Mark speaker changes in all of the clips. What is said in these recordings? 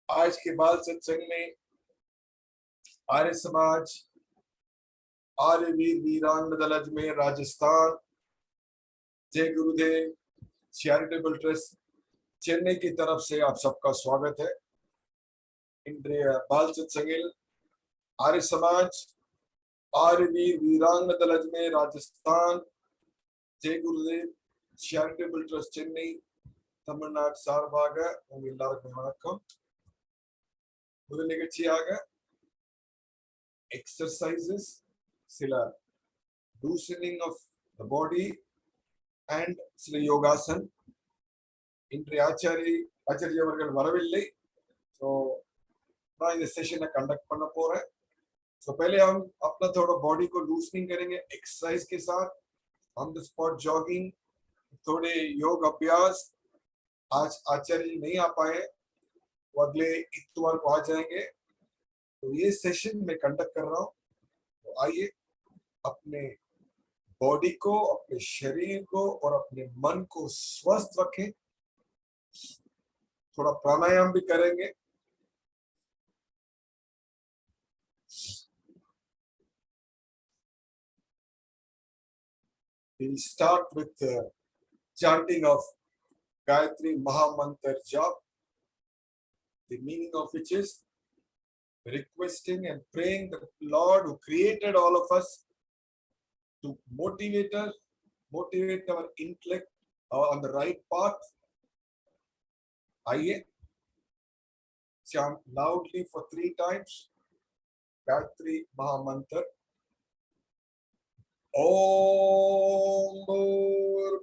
Speaker 1: आज के बाल सत्संग में आर्य समाज, आर्य वीर वीरांगना दल अजमेर राजस्थान, जय गुरुदेव चैरिटेबल ट्रस्ट चेन्नई की तरफ से आप सबका स्वागत है. இன்றைய பால் சத்சங்கில் ஆரிய சமாஜ், ஆரிய வீர் வீராங்கன தல் அஜ்மேர் ராஜஸ்தான், ஜெயகுருதேவ் சேரிட்டபிள் ட்ரஸ்ட் சென்னை தமிழ்நாடு சார்பாக உங்க எல்லாருக்கும் வணக்கம். முதல் நிகழ்ச்சியாக எக்ஸர்சைசஸ், சில loosening of the body and சில யோகாசன். இன்றைய ஆச்சாரிய அவர்கள் வரவில்லை, तो मैं इस सेशन में कंडक्ट करना पड़ रहा है. तो पहले हम अपना थोड़ा बॉडी को लूसनिंग करेंगे एक्सरसाइज के साथ, ऑन द स्पॉट जॉगिंग, थोड़े योग अभ्यास. आज आचार्य नहीं आ पाए, वो अगले इतवार को आ जाएंगे. तो ये सेशन में कंडक्ट कर रहा हूँ. तो आइए अपने बॉडी को, अपने शरीर को और अपने मन को स्वस्थ रखें. थोड़ा प्राणायाम भी करेंगे. We'll start with chanting of Gayathri Maha Mantra Jaap, the meaning of which is requesting and praying the Lord who created all of us to motivate our intellect on the right path. आइए chant loudly for 3 times Gayatri Maha Mantra. Om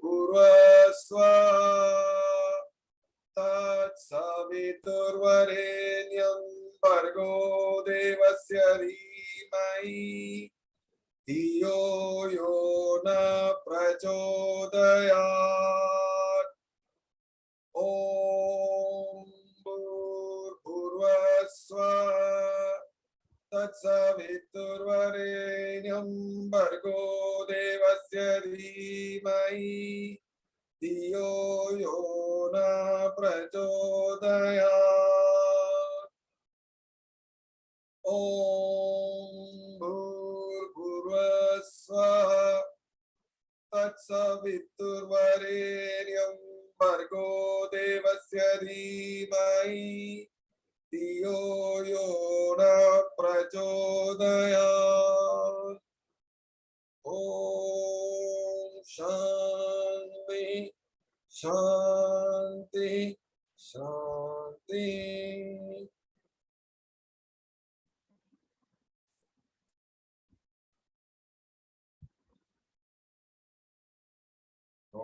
Speaker 1: Bhurvaswah Tatsaviturvarenyam Bhargo Devasya Dhimai Dhiyo Yo Na Prachodayat. Om Bhurvaswah Tatsaviturvarenyam Bhargo Devasya Dhimai Dhiyo Yo Na Prachodayat. Om Bhurvaswah Tatsaviturvarenyam Bhargo Devasya Dhimai Dhiyo Yo Na Prachodayat. Om Shanti Shanti Shanti. So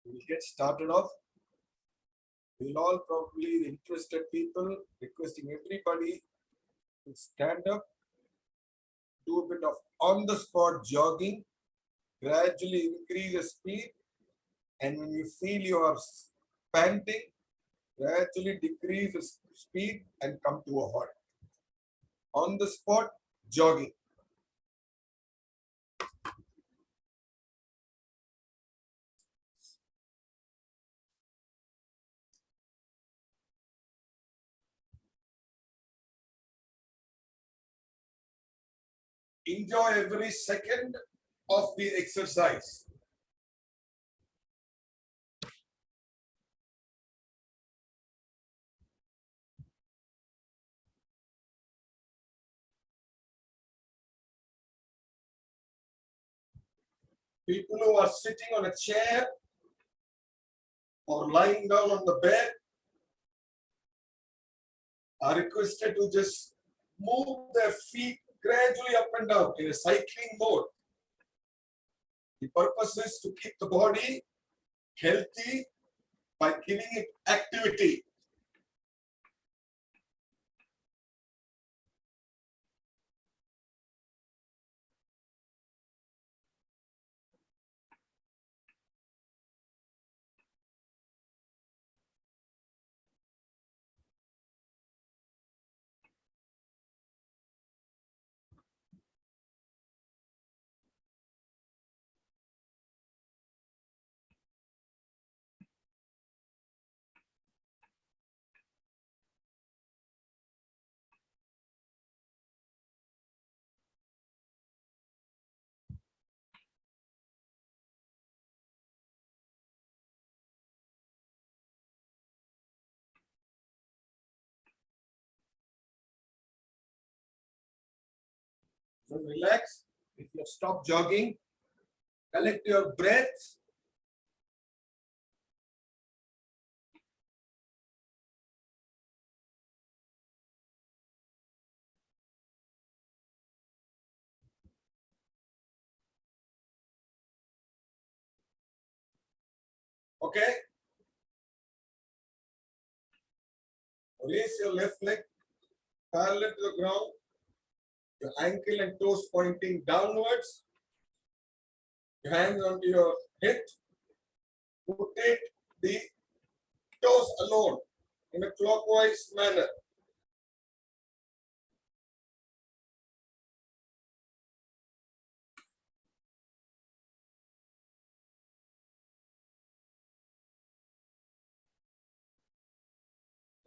Speaker 1: we'll get started off. We'll all probably interested people, requesting everybody to stand up, do a bit of on-the-spot jogging, gradually increase the speed, and when you feel you are panting, gradually decrease the speed and come to a halt. On-the-spot jogging. Enjoy every second of the exercise. People who are sitting on a chair or lying down on the bed are requested to just move their feet gradually up and down in a cycling mode. The purpose is to keep the body healthy by giving it activity. So relax. If you have stopped jogging, collect your breath. Okay. Raise your left leg parallel to the ground. Your ankle and toes pointing downwards. Your hands onto your hip. Rotate the toes alone in a clockwise manner.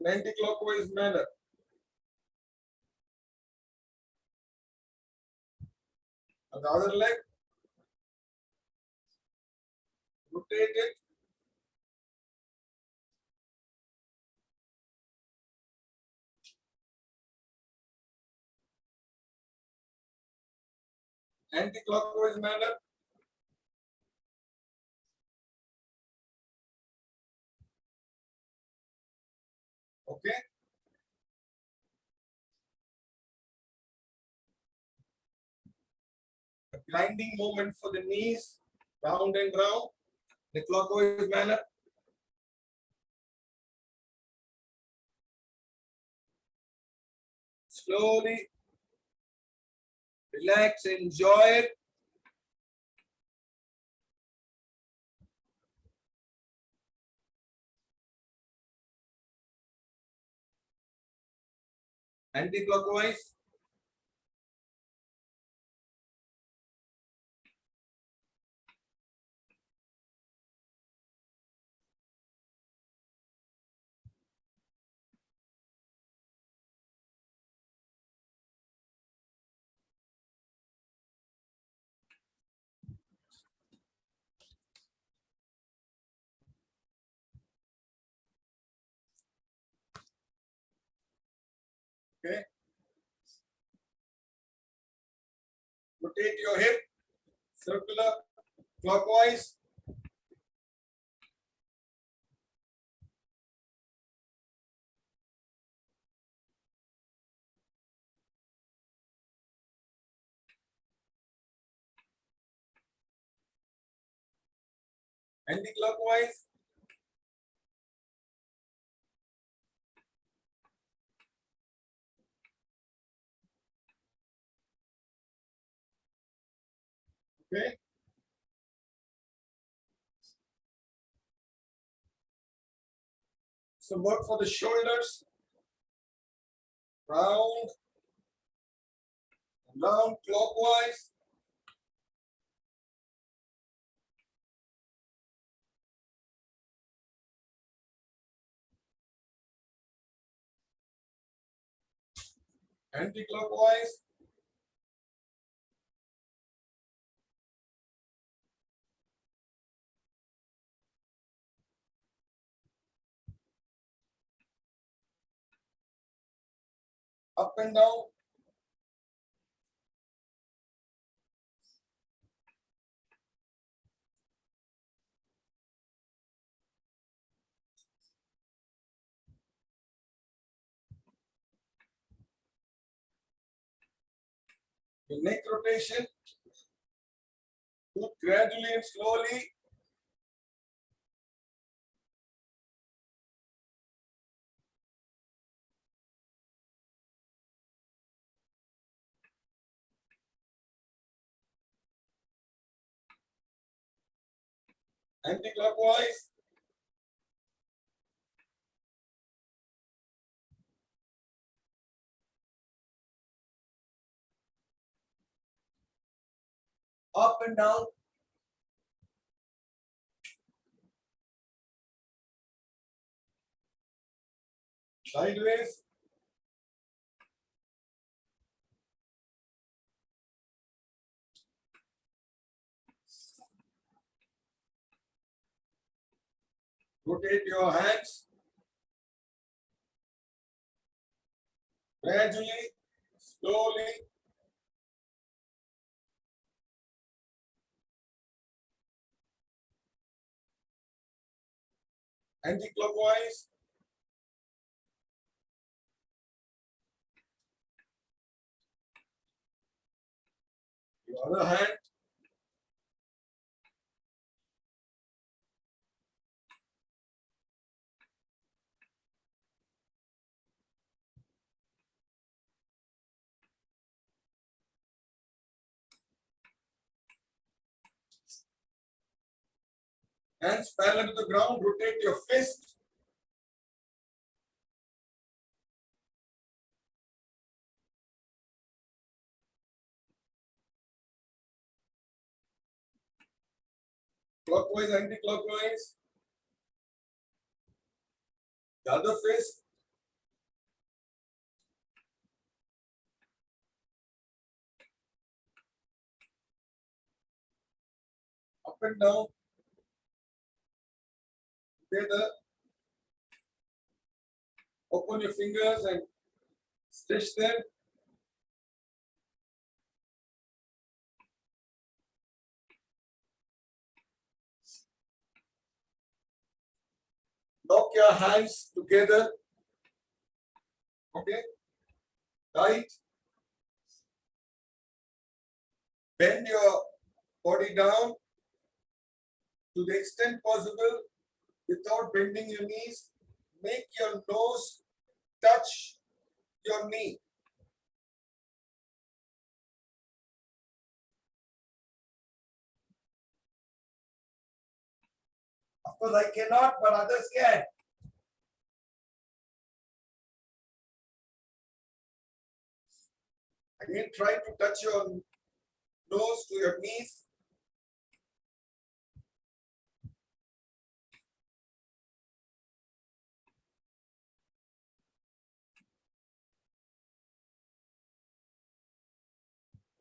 Speaker 1: In anti-clockwise manner. And the other leg, rotate it. Anti-clockwise manner. Okay. A grinding movement for the knees, round and round, the clockwise manner. Slowly relax, enjoy it. Anti-clockwise. Okay. Rotate your hip, circular, clockwise. Anti-clockwise. Okay. So work for the shoulders. Round, round, clockwise. Anti-clockwise. Up and down. The neck rotation. Do it gradually and slowly. Anti-clockwise. Up and down. Sideways. Rotate your hands. Gradually, slowly. Anti-clockwise. Your other hand. Hands parallel to the ground, rotate your fist. Clockwise, anti-clockwise. The other fist. Up and down. Together. Open your fingers and stretch them. Lock your hands together. Okay. Tight. Bend your body down to the extent possible without bending your knees. Make your nose touch your knee. Of course, I cannot, but others can. Again, try to touch your nose to your knees.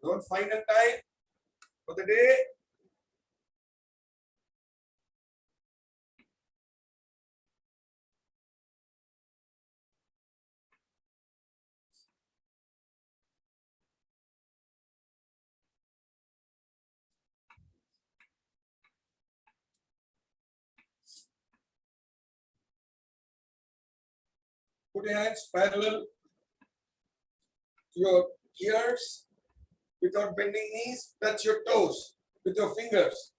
Speaker 1: One final time for the day. Put your hands parallel to your ears without bending knees. Touch your toes with your fingers.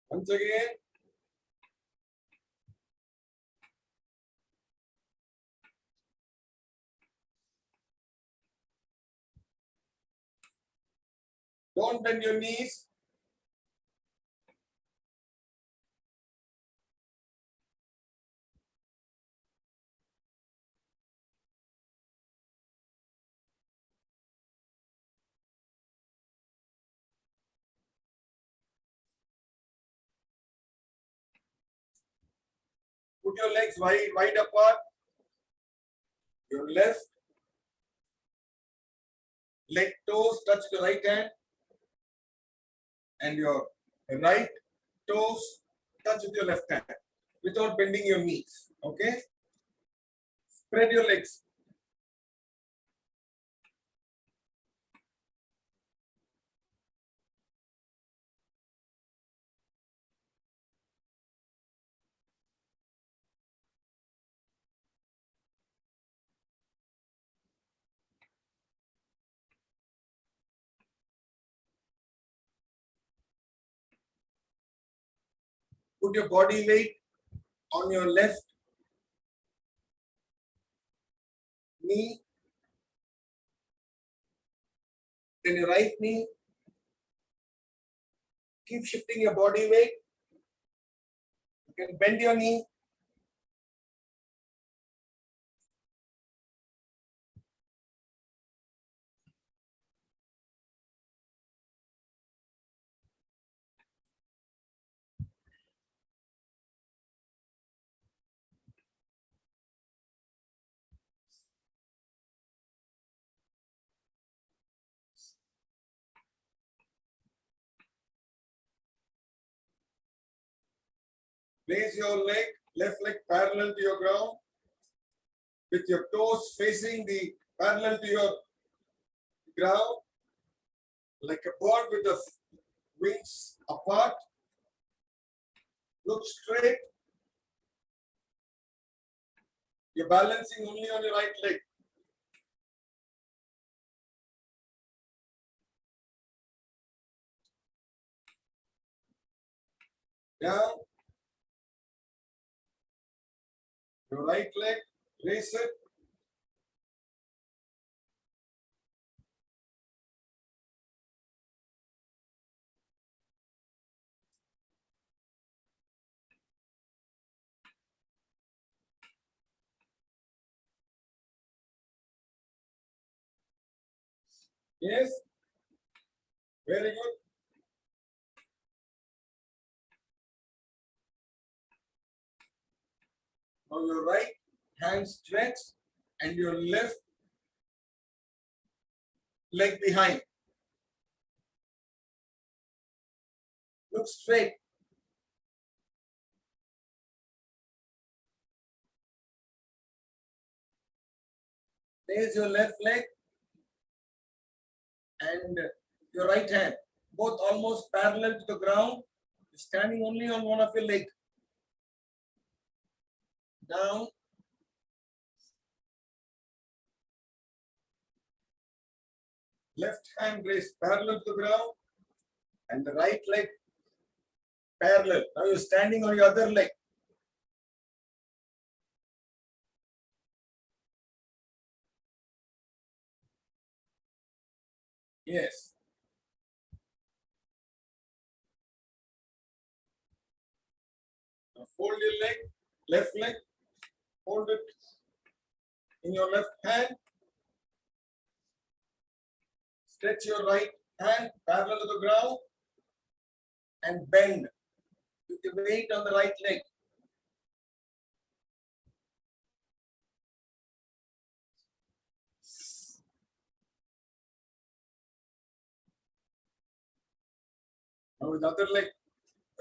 Speaker 1: Once again. Don't bend your knees. Put your legs wide apart. Your left leg toes touch the right hand. And your right toes touch with your left hand without bending your knees. Okay? Spread your legs. Put your body weight on your left knee, then your right knee. Keep shifting your body weight. You can bend your knee. Raise your leg, left leg parallel to your ground with your toes facing the parallel to your ground, like a bird with the wings apart. Look straight. You're balancing only on your right leg. Down. Your right leg, raise it. Yes. Very good. Now your right hand stretched and your left leg behind. Look straight. Raise your left leg and your right hand, both almost parallel to the ground, standing only on one of your legs. Down. Left hand raised parallel to the ground and the right leg parallel. Now you're standing on your other leg. Yes. Now fold your leg, left leg, hold it in your left hand. Stretch your right hand parallel to the ground and bend with the weight on the right leg. Now with the other leg,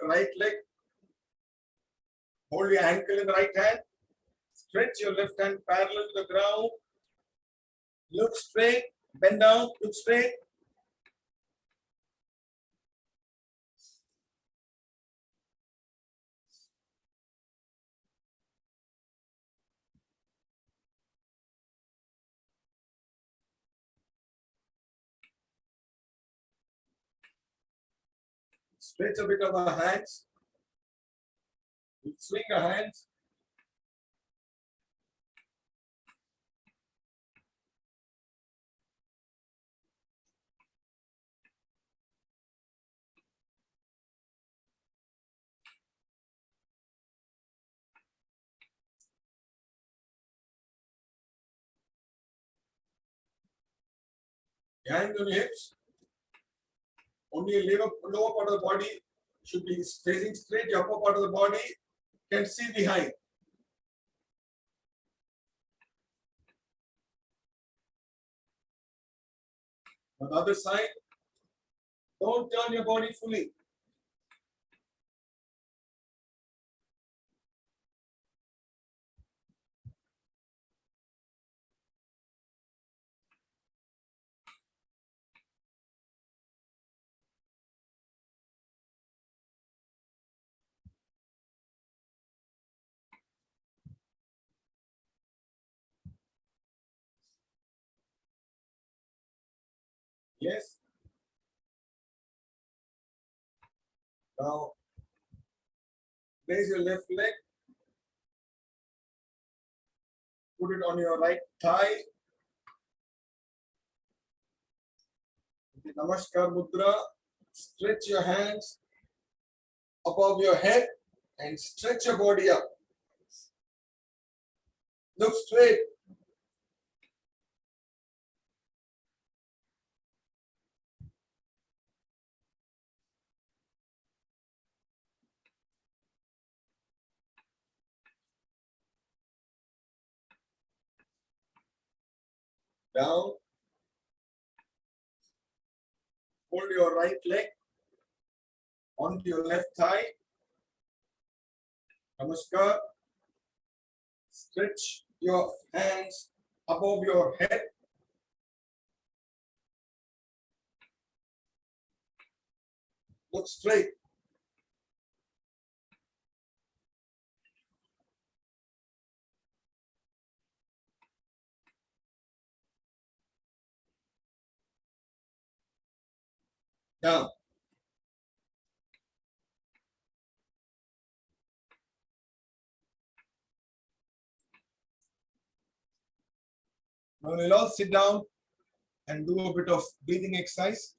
Speaker 1: right leg, hold your ankle in the right hand. Stretch your left hand parallel to the ground. Look straight, bend down, look straight. Stretch a bit of our hands. We swing our hands. Hands on your hips. Only your lower part of the body should be facing straight. The upper part of the body can see behind. On the other side, don't turn your body fully. Yes. Now, raise your left leg. Put it on your right thigh. The Namaskar Mudra. Stretch your hands above your head and stretch your body up. Look straight. Down. Hold your right leg onto your left thigh. Namaskar. Stretch your hands above your head. Look straight. Down. Now we'll all sit down and do a bit of breathing exercise.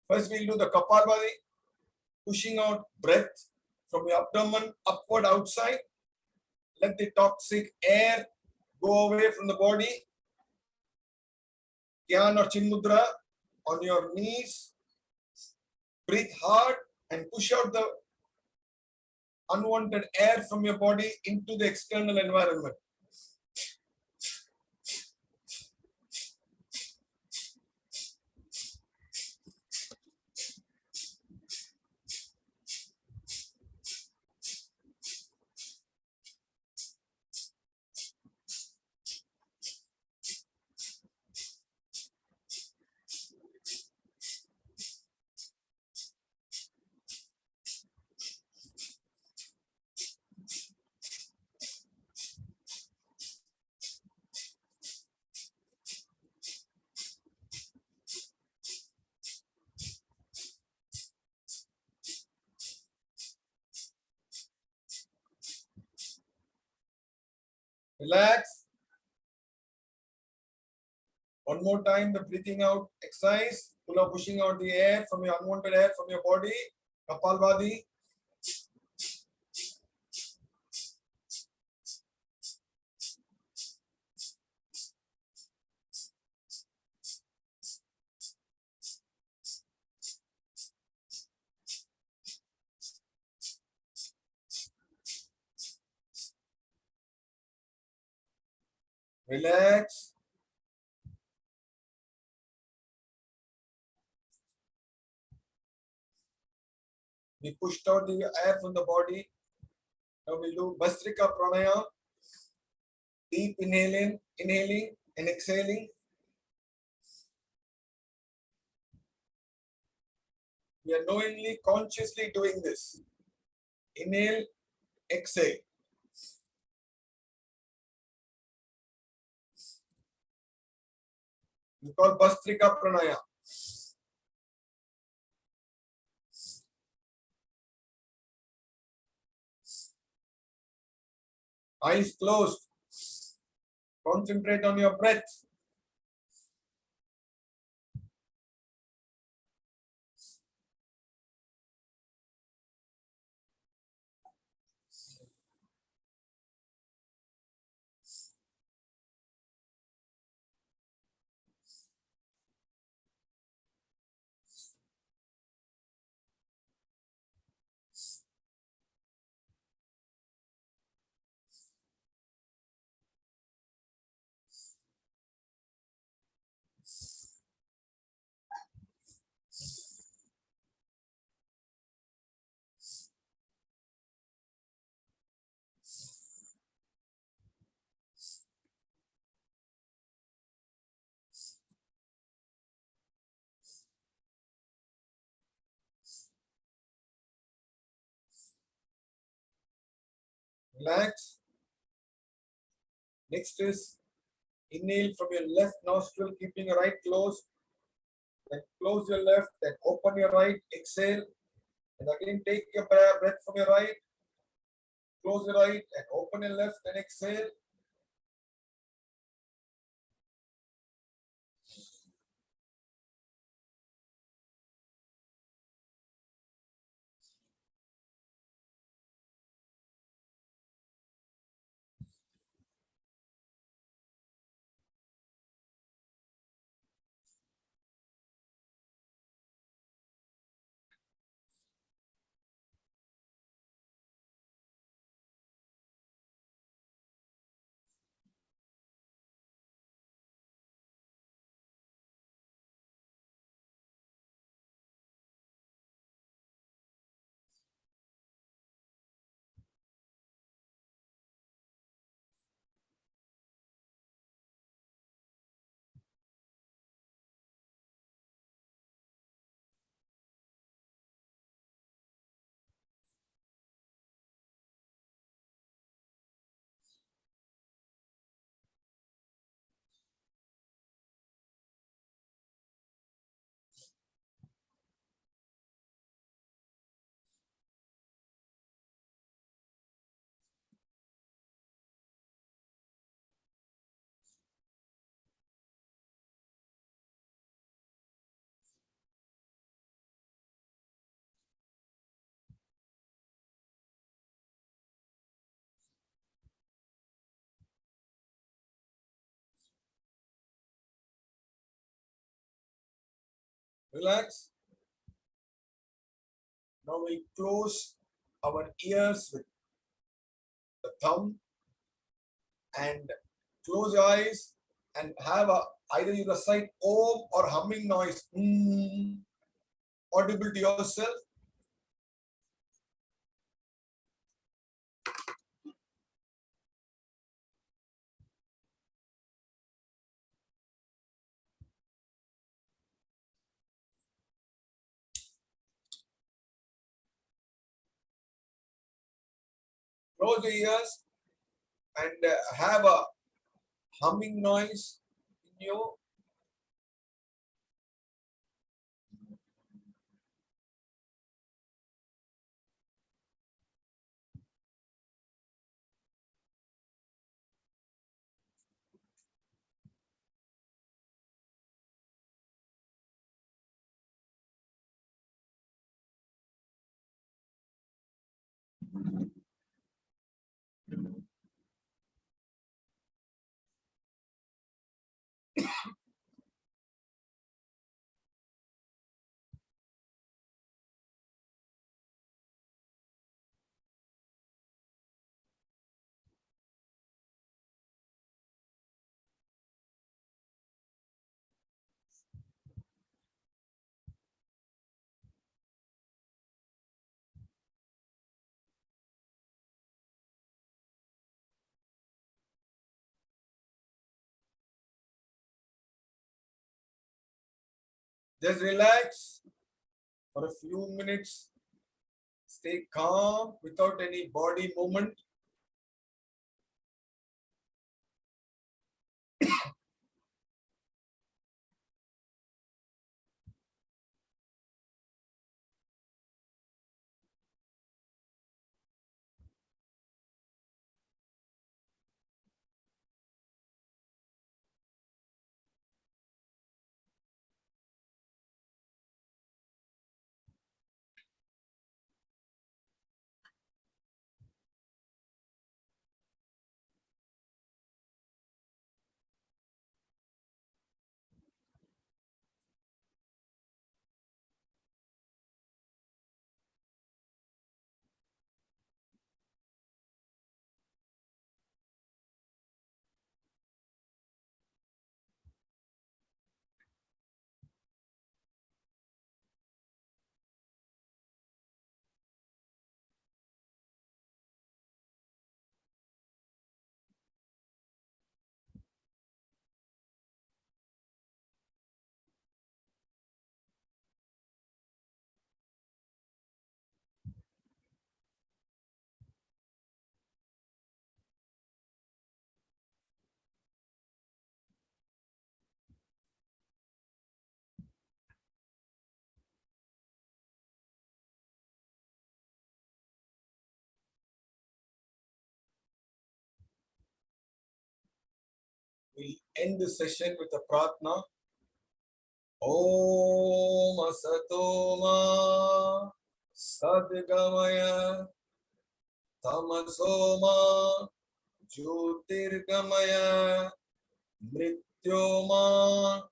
Speaker 1: First, we'll do the Kapalbhati, pushing out breath from your abdomen upward outside. Let the toxic air go away from the body. Gyan or Chin Mudra on your knees. Breathe hard and push out the unwanted air from your body into the external environment. Relax. One more time, the breathing out exercise. Pull up, pushing out the air from your unwanted air from your body. Kapalbhati. Relax. We pushed out the air from the body. Now we'll do Bhastrika Pranayama. Deep inhaling and exhaling. We are knowingly, consciously doing this. Inhale, exhale. We call Bhastrika Pranayama. Eyes closed. Concentrate on your breath. Relax. Next is inhale from your left nostril, keeping your right closed. Then close your left, then open your right, exhale. And again take your breath from your right. Close your right and open your left and exhale. Relax. Now we'll close our ears with the thumb and close your eyes and have either you recite Om or humming noise audible to yourself. Close your ears and have a humming noise in you. Just relax for a few minutes. Stay calm without any body movement. We'll end the session with a pratna. Om Asatoma Sadgamaya Tamasoma Jyotirgamaya Mrityoma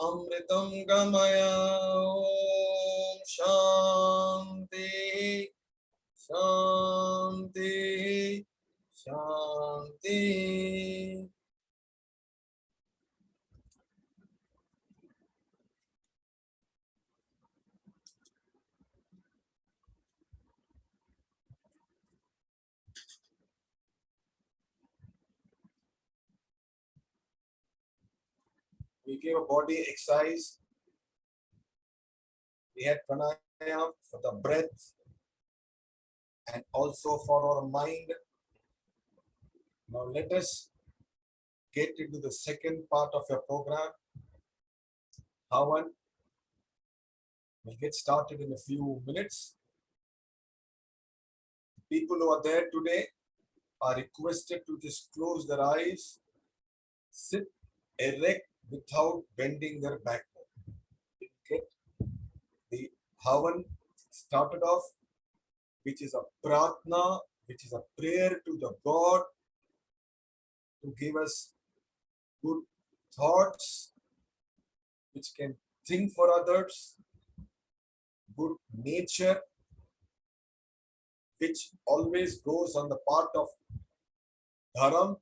Speaker 1: Amritam Gamaya. Om Shanti Shanti Shanti. We gave a body exercise. We had pranayama for the breath and also for our mind. Now let us get into the second part of your program. Havan will get started in a few minutes. People who are there today are requested to just close their eyes, sit erect without bending their backbone. Get the Havan started off, which is a pratna, which is a prayer to the God to give us good thoughts which can think for others, good nature, which always goes on the part of dharam,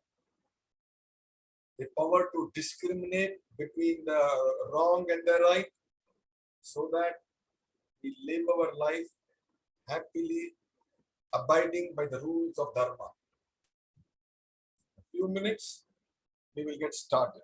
Speaker 1: the power to discriminate between the wrong and the right, so that we live our life happily, abiding by the rules of dharma. A few minutes, we will get started.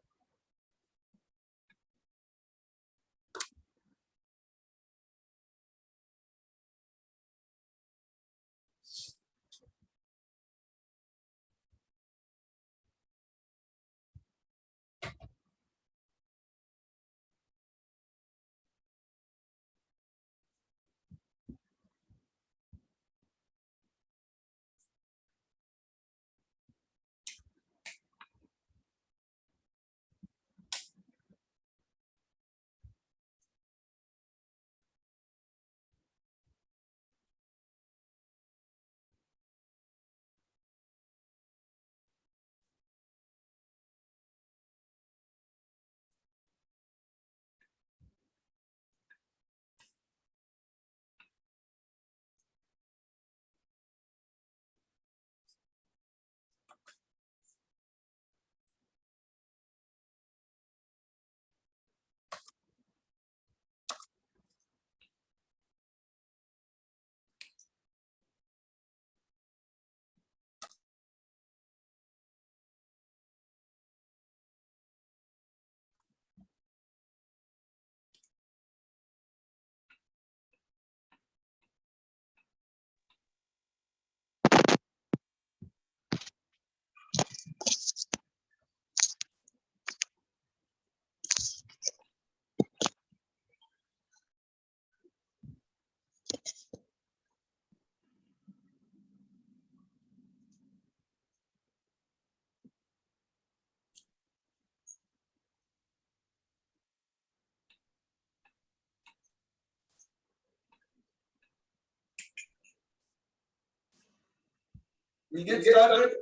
Speaker 1: We get started.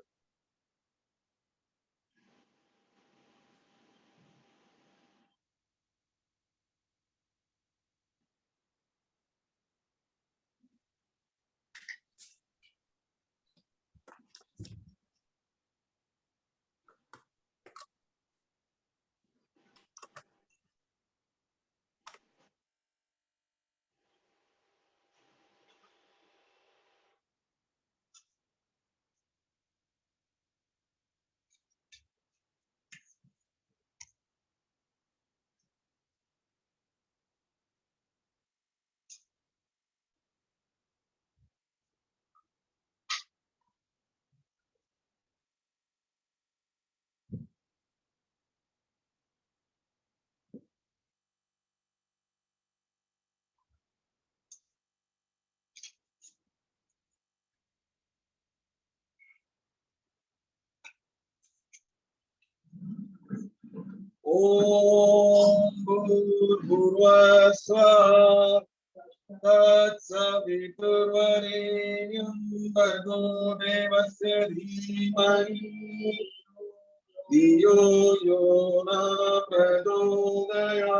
Speaker 2: Om Bhurbhuvah Swaha Tatsaviturvarenyam Bhargo Devasya Dhimani Dhiyo Yona Pradodayat.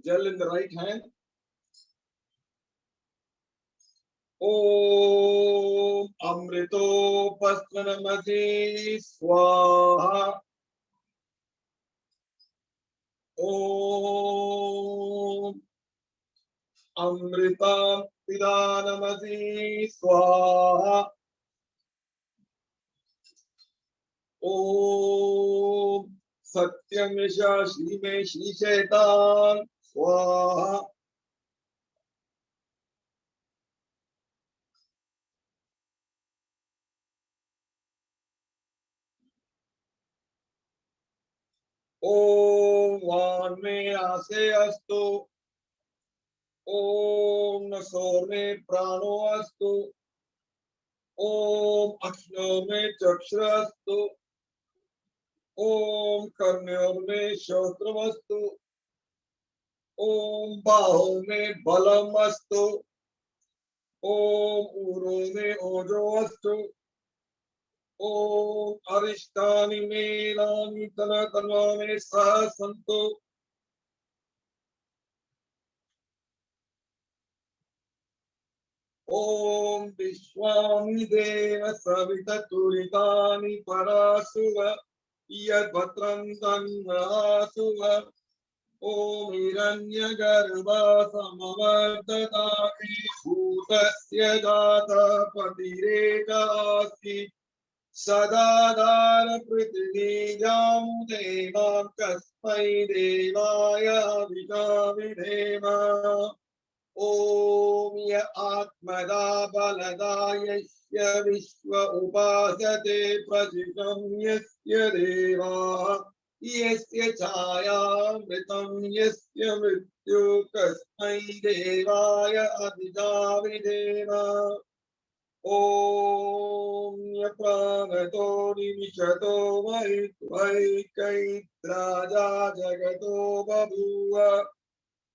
Speaker 2: Jal in the right hand. Om Amrito Pasmanamati Swaha. Om Amritam Pidanamati Swaha. Om Satyamisha Shime Shishetan Swaha. Om Vanme Ase Astu. Om Nasorme Prano Astu. Om Akshnorme Chakshrastu. Om Karnyorme Shotravastu. ओम बाहों में बलम अस्तु। ओम उरों में ओजो अस्तु। ओम अरिष्टानि मेलानि तन तन्वा में सह संतु। ओम विश्वानि देव सविततुरितानि परासुव यद्भद्रं तन्नहासुव। ओम हिरण्यगर्भा समवर्ततानि भूतस्य जातः पतिरेकास्ति सदाधार पृथ्वीजां देवां कस्मै देवाय विधाम। ओम य आत्मदा बलदा यस्य विश्व उपासते प्रजितं यस्य देवाः यस्य छायामृतं यस्य मृत्यु कस्मै देवाय अभिजाविधेम। ओम य प्राणतो निमिषतो वैकैत्राजा जगतो बभूव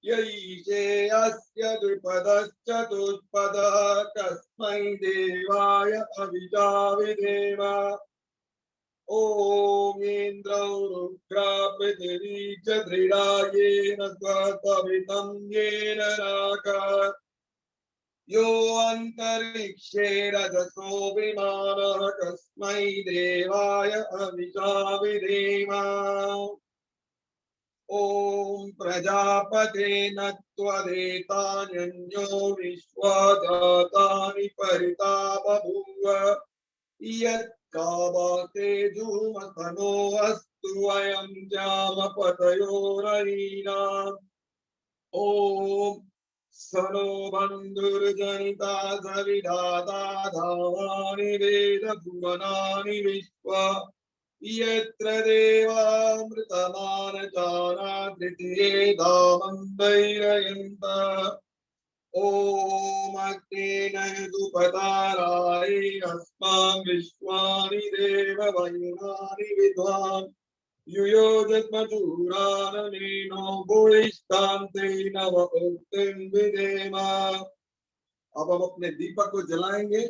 Speaker 2: यैषे अस्य द्विपदश्चतुष्पदः कस्मै देवाय अभिजाविधेम। ओम इंद्रौ रुद्रा पृथिवी च दृढा येन स्वतवितं येन राका यो अंतरिक्षे रजसो विमानः कस्मै देवाय अभिजाविधेम। ओम प्रजापते न त्वदेतान्यो विश्वदातानि परिता बभूव यत्कामाते जुमतनो अस्तु अयं जामपतयोरयीनाम्। ओम सनो बन्धुर्जनिता सविधाता धावानि वेद भुवनानि विश्व यत्र देवामृतमानचारा तृतीये धामन्दैरयन्त। ओम अग्नेन यदुपताराय अस्मान् विश्वानि देव वयुनानि विद्वान् युयोजन्मधुराननेनो भूयिष्ठान्ते नव उक्तिं विधेम। अब हम अपने दीपक को जलाएंगे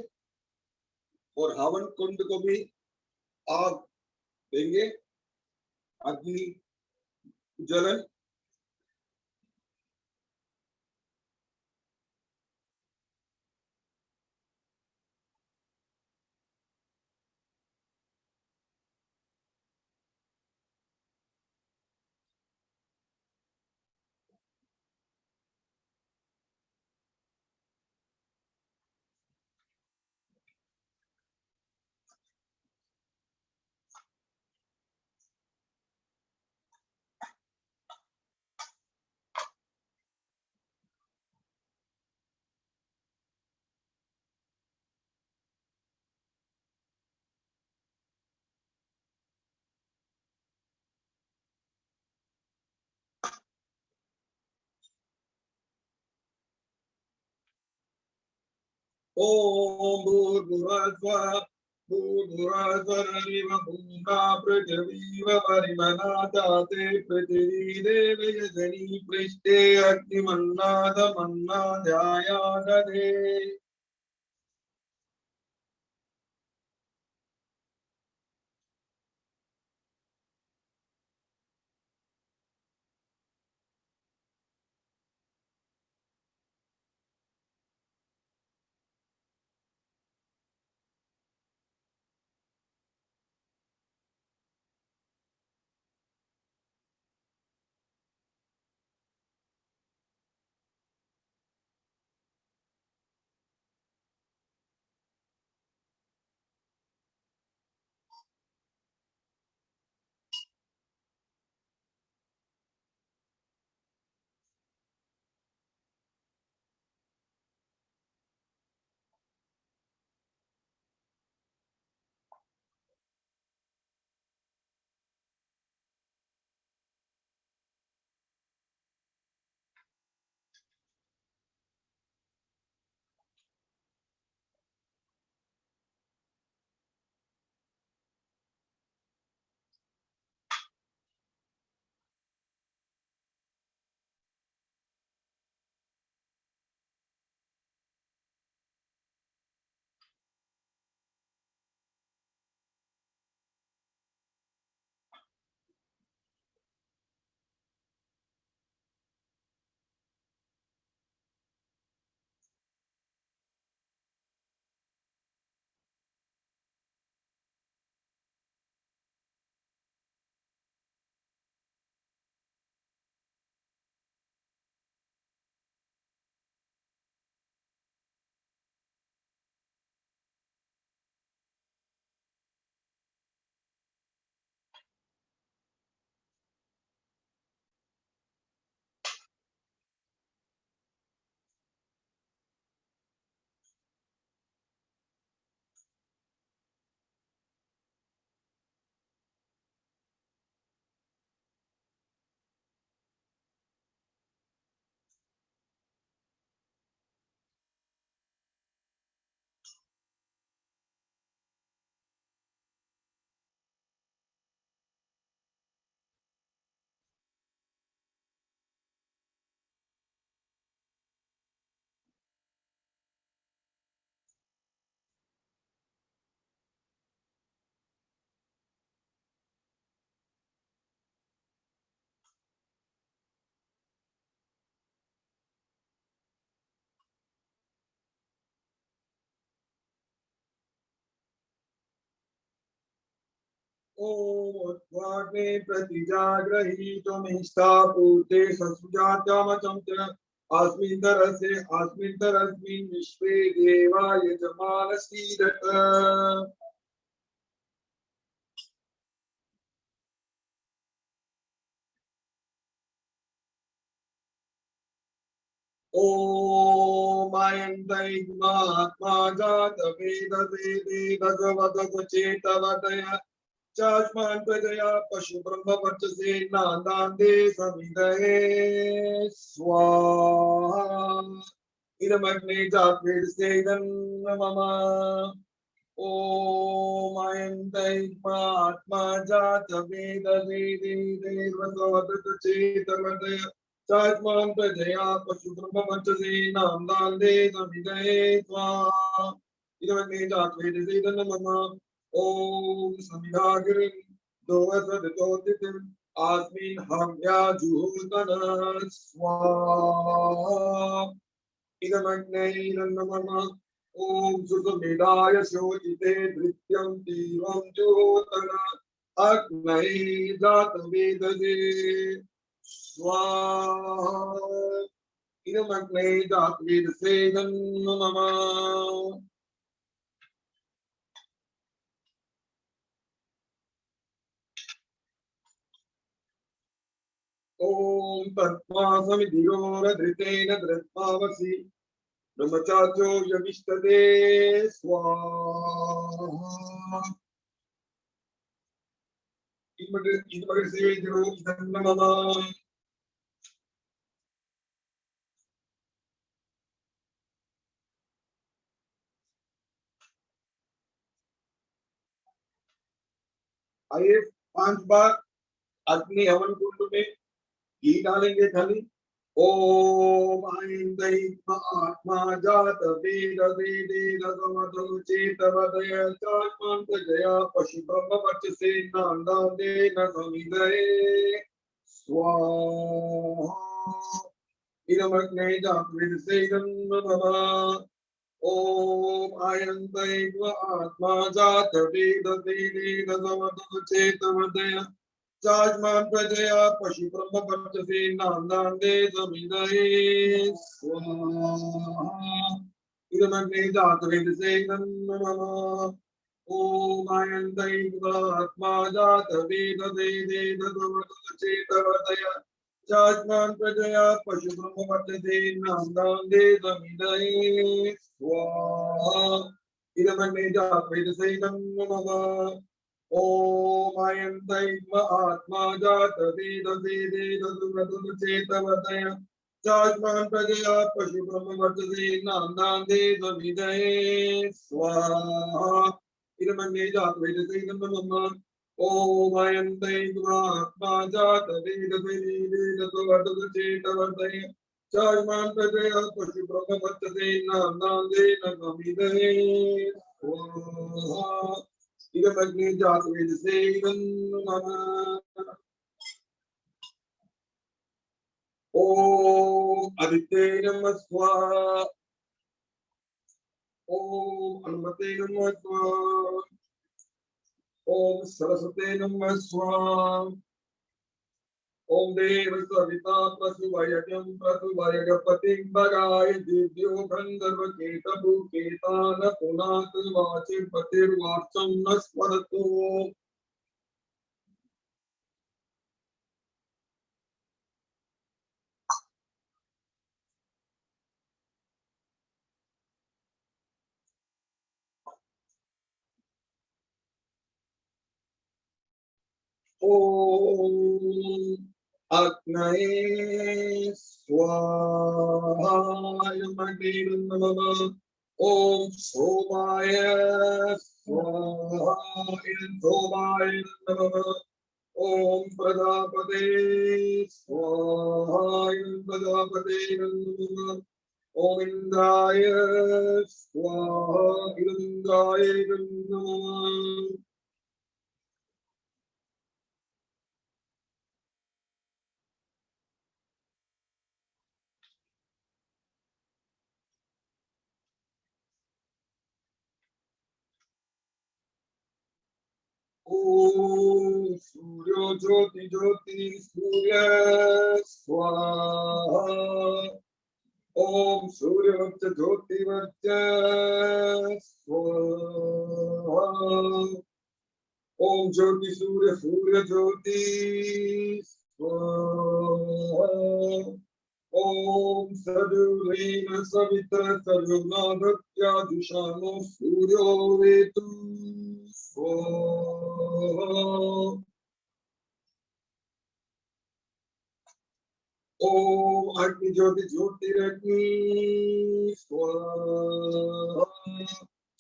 Speaker 2: और हवन कुंड को भी आग देंगे। अग्नि जलन ओम भूर्भुवस्वः भूर्भुवस्वररिव भूम्ना पृथिवीव परिमनादाते पृथिवी देव यजनी पृष्ठे अग्निमन्नादमन्नाध्यायादधे। ओम उत्वाग्ने प्रतिजाग्रहीतुमिष्टा पूर्ते ससुजात्यामचं च अस्मिन् तरस्मिन् विश्वे देवा यजमानसीदत। ओम आयन्तैग्मात्मा जातवेदवेदे भगवतचेतवतया चास्मान् प्रजया पशु ब्रह्म वर्चसे नान्दान्ते सविदये स्वाहा। इदमग्ने जात्वेदसेदं मम। ओम आयन्तैग्मात्मा जातवेदवेदे भगवतचेतवतया चास्मान् प्रजया पशु ब्रह्म वर्चसे नान्दान्ते सविदये स्वाहा। इदमग्ने जात्वेदसेदं मम। ओम समिधागिरिं दोवसदतोदितिं आस्मिन् हव्याजुहोतन स्वाहा। इदमग्ने नमः। ओम सुसमेधाय शोचिते धृत्यं तीवं जुहोतन अग्नये जातवेदसे स्वाहा। इदमग्ने जातवेदसे नमः। ओम तत्त्वासमिधिरोरधृतेन धृत्वावसि ब्रह्मचार्यो यविष्टते स्वाहा। इदमग्रे नमः। आइए 5 बार अग्नि हवन कुंड में घी डालेंगे खाली। ओम आइंदैत्म आत्मा जात वेद वेदे रसमतो चेतवदय चात्मं प्रजया पशु ब्रह्म वर्चसे नान्दादे न समिदये स्वाहा। इदमग्ने जातवेदसेदं नमः। ओम आयन्तैव आत्मा जात वेद वेदे रसमतो चेतवदय चास्मान् प्रजया पशु ब्रह्म वर्चसे नान्दान्ते समिदये स्वाहा। इदमग्ने जातवेदसेदं नमः। ओम आयन्तैव आत्मा जात वेद वेदे रसमतो चेतवदय चास्मान् प्रजया पशु ब्रह्म वर्चसे नान्दान्ते समिदये स्वाहा। इदमग्ने जातवेदसेदं नमः। ओम आयन्तैव आत्मा जात वेद वेदे रसमतो चेतवदय चास्मान् प्रजया पशु ब्रह्म वर्चसे नान्दान्ते समिदये स्वाहा। इदमग्ने जातवेदसेदं नमः। ओम आयन्तैव आत्मा जात वेद वेदे रसमतो चेतवदय चास्मान् प्रजया पशु ब्रह्म वर्चसे नान्दान्ते समिदये स्वाहा। इदमग्ने जातवेदसेदं नमः। ओम आदित्ये नमः स्वाहा। ओम हनुमते नमः स्वाहा। ओम सरस्वते नमः स्वाहा। ओम देव सविता प्रसुवयजं प्रसुवयजपतिं भगाय दिव्यो गन्धर्वकेतभूकेतान पुनात वाचिपतिर्वाचं न स्मरतु। ओम अग्नये स्वाहा। इदमग्ने नमः। ओम सोमाय स्वाहा। इदं सोमाय नमः। ओम प्रजापते स्वाहा। इदं प्रजापते नमः। ओम इंद्राय स्वाहा। इदं इंद्राय नमः। ओम सूर्यो ज्योति ज्योति सूर्य स्वाहा ओम सूर्यवच्च ज्योतिवच्च स्वाहा ओम ज्योति सूर्य सूर्य ज्योति स्वाहा ओम सदुरेण सवित्र सदुनादत्याजुषानो सूर्यो वेतु स्वाहा ओम अग्नि ज्योति ज्योतिरग्नि स्वाहा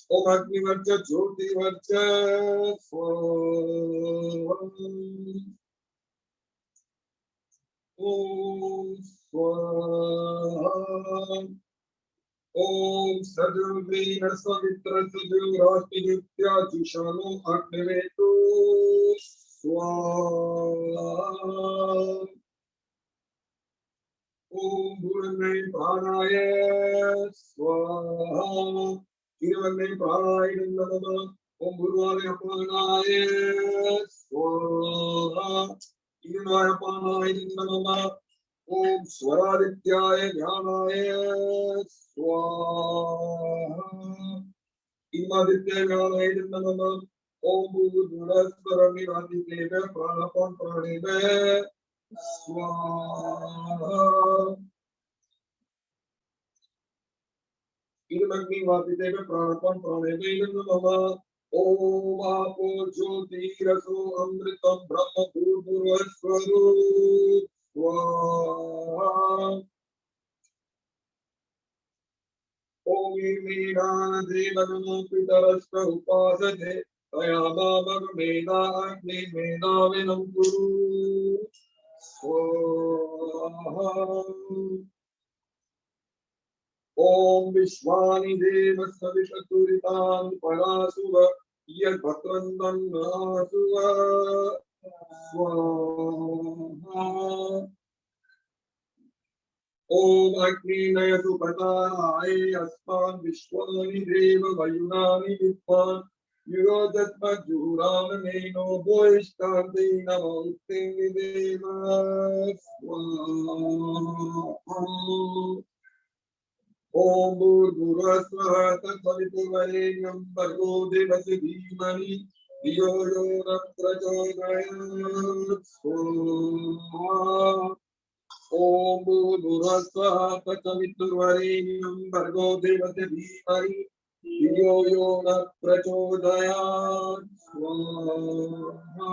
Speaker 2: ओम अग्निवर्च ज्योतिवर्च स्वाहा ओम स्वाहा ओम सदुर्वेण सवित्र सदुराष्टिनित्याजुषानो अग्निवेतु स्वाहा ओम भूर्भुवः प्राणाय स्वाहा हिरण्मय प्राणाय नमः ओम भूर्भुवः प्राणाय स्वाहा हिरण्मय प्राणाय नमः ओम स्वरादित्याय ज्ञानाय स्वाहा इमादित्य ज्ञानाय नमः ओम भूर्भुवः स्वरनिरादित्य प्राणापान प्राणेभ्यः स्वाहा इदमग्निवादितेव प्राणपान प्राणेभ्यः नमः ओम आपो ज्योतिरसो अमृतं ब्रह्म भूर्भुवः स्वरूप स्वाहा ओम मीनादेवनो पितरश्च उपासते तया मामगमेधा अग्निमेधाविनं कुरु स्वाहा ओम विश्वानि देव सविशतुरितां परासुव यद्भद्रं दन्नासुव स्वाहा ओम अग्निनयतु पताय अस्मान् विश्वानि देव वयुनानि विद्वान् युरोदत्मजुरामनेनो भूयिष्ठान्ते नमोऽस्ते देव स्वाहा ओम भूर्भुवः स्वः तत्सवितुर्वरेण्यं भर्गो देवस्य धीमहि धियो यो न प्रचोदयात् स्वाहा ओम भूर्भुवः स्वः तत्सवितुर्वरेण्यं भर्गो देवस्य धीमहि धियो यो न प्रचोदयात् स्वाहा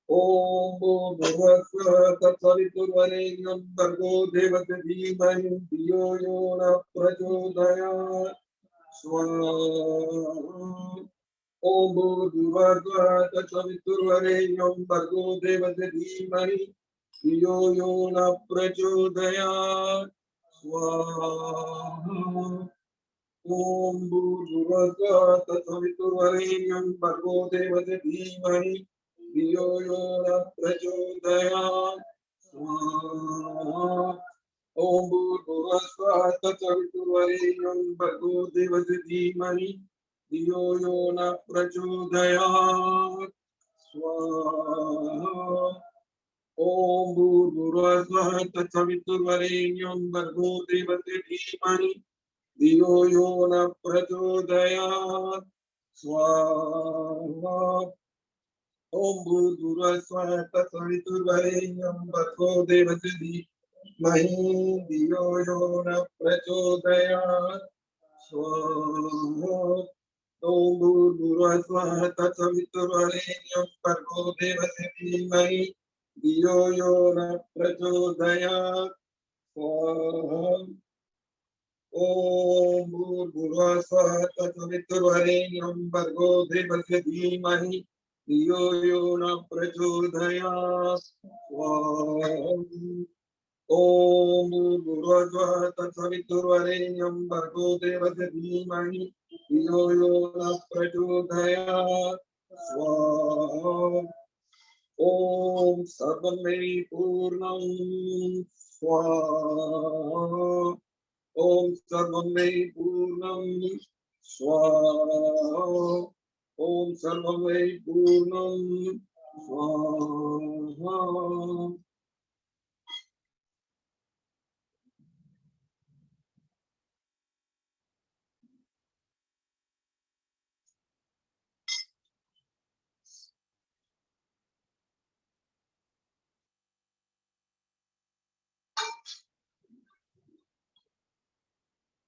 Speaker 2: ओम भूर्भुवः स्वः तत्सवितुर्वरेण्यं भर्गो देवस्य धीमहि धियो यो न प्रचोदयात् स्वाहा ओम भूर्भुवः स्वः तत्सवितुर्वरेण्यं भर्गो देवस्य धीमहि धियो यो न प्रचोदयात् स्वाहा ओम भूर्भुवः स्वः तत्सवितुर्वरेण्यं भर्गो देवस्य धीमहि धियो यो न प्रचोदयात् स्वाहा ओम भूर्भुवः स्वः तत्सवितुर्वरेण्यं भर्गो देवस्य धीमहि धियो यो न प्रचोदयात् स्वाहा ओम भूर्भुवः स्वः तत्सवितुर्वरेण्यं भर्गो देवस्य धीमहि धियो यो न प्रचोदयात् स्वाहा ओम भूर्भुवः स्वः तत्सवितुर्वरेण्यं भर्गो देवस्य धीमहि धियो यो न प्रचोदयात् स्वाहा ओम भूर्भुवः स्वः तत्सवितुर्वरेण्यं भर्गो देवस्य धीमहि धियो यो न प्रचोदयात् स्वाहा ओम भूर्भुवः स्वः तत्सवितुर्वरेण्यं भर्गो देवस्य धीमहि धियो यो न प्रचोदयात् स्वाहा ओम भूर्भुवः स्वः तत्सवितुर्वरेण्यं भर्गो देवस्य धीमहि धियो यो न प्रचोदयात् स्वाहा ओम सर्वं मयि पूर्णं स्वाहा ओम सर्वं मयि पूर्णं स्वाहा ओम सर्वं मयि पूर्णं स्वाहा।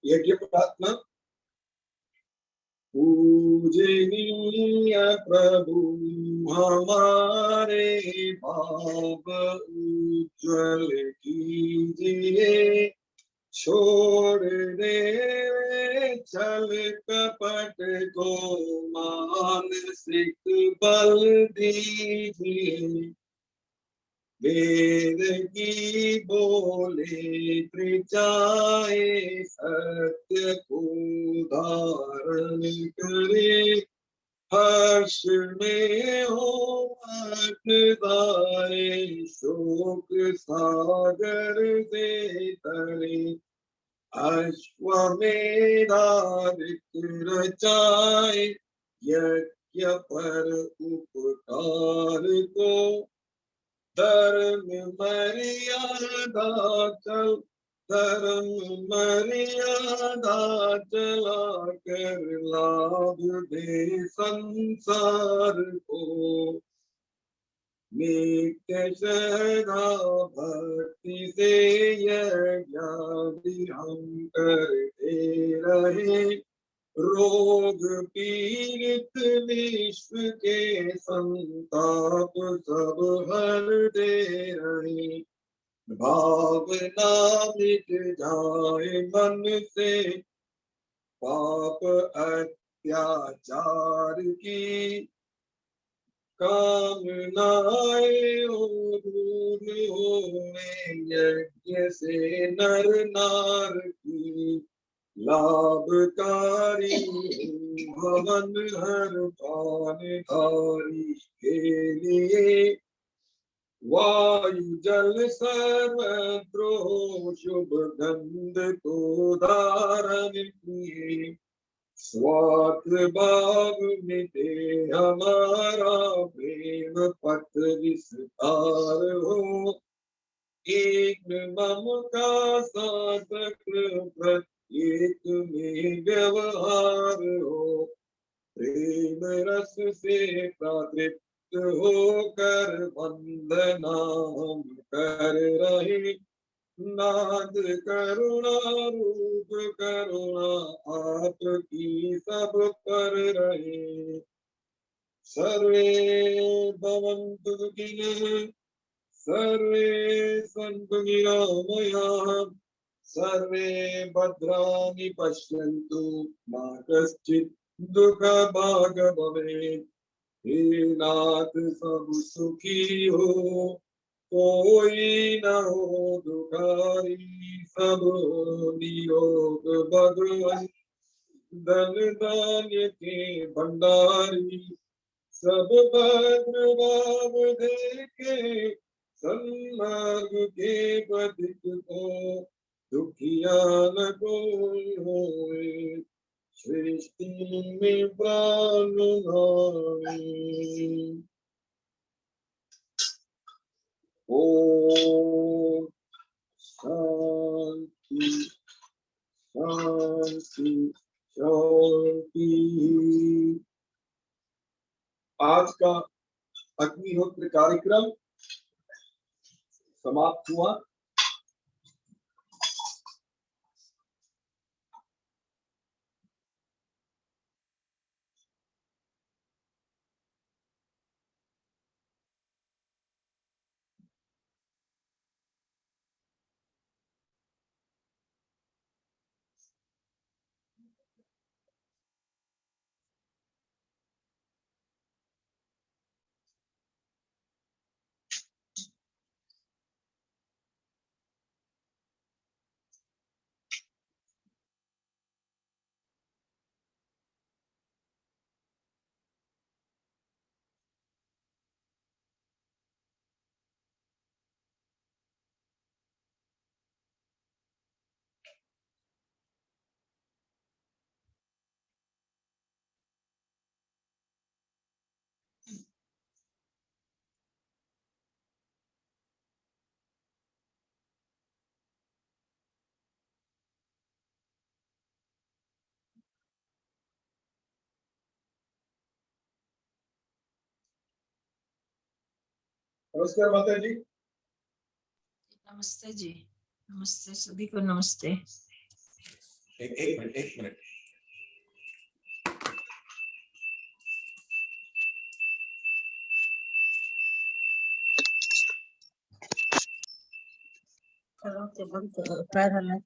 Speaker 2: यज्ञ प्रार्थना। पूजनीय प्रभु हमारे भाव उज्जवल कीजिए, छोड़ दे छल कपट को मानसिक बल दीजिए। वेद की बोले त्रिचाए सत्य को धारण करे, हर्ष में हो मग्नदाए शोक सागर से तरे। अश्वमेधादिक रचाए यज्ञ पर उपकार को, धर्म मर्यादा चल धर्म मर्यादा चला कर लाभ दे संसार को। नित्य श्रद्धा भक्ति से यज्ञ हम करते रहे, रोग पीड़ित विश्व के संताप सब हर दे रहे। भावना मिट जाए मन से पाप अत्याचार की, कामनाएं दूर होवे यज्ञ से नर नार की। लाभकारी हवन हर पानधारी के लिए, वायु जल सर्वत्र शुभ गंध को धारण किए। स्वार्थ भाव मिटे हमारा प्रेम पथ विस्तार हो, एक मम का साधक प्रत्येक में व्यवहार हो। प्रेम रस से प्रातृप्त होकर वंदना हम कर रहे, नाद करुणा रूप करुणा आपकी सब पर रहे। सर्वे भवन्तु सुखिनः, सर्वे सन्तु निरामयाः, सर्वे भद्राणि पश्यन्तु मा कश्चित् दुःखभाग् भवेत्। हे नाथ सब सुखी हो, कोई न हो दुखारी, सब हो निरोग भगवान। धन धान्य के भंडारी, सब भद्र भाव देखे, सन्मार्ग के पथिक को दुखिया न कोई होए। सृष्टि में प्राण नाई। ओम शांति शांति शांति। आज का अग्निहोत्र कार्यक्रम समाप्त हुआ। नमस्कार माता जी।
Speaker 3: नमस्ते जी। नमस्ते सभी को नमस्ते।
Speaker 1: एक मिनट
Speaker 3: करो तो बंद करो, पैर हला।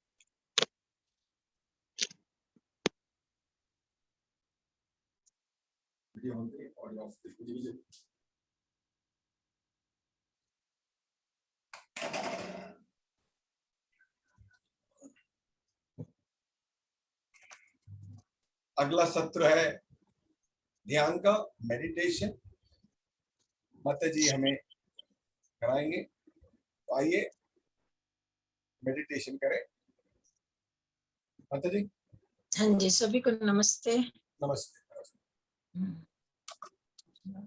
Speaker 1: अगला सत्र है ध्यान का, मेडिटेशन। माता जी हमें कराएंगे, तो आइए मेडिटेशन करें। माता जी।
Speaker 3: हाँ जी, सभी को नमस्ते।
Speaker 1: नमस्ते।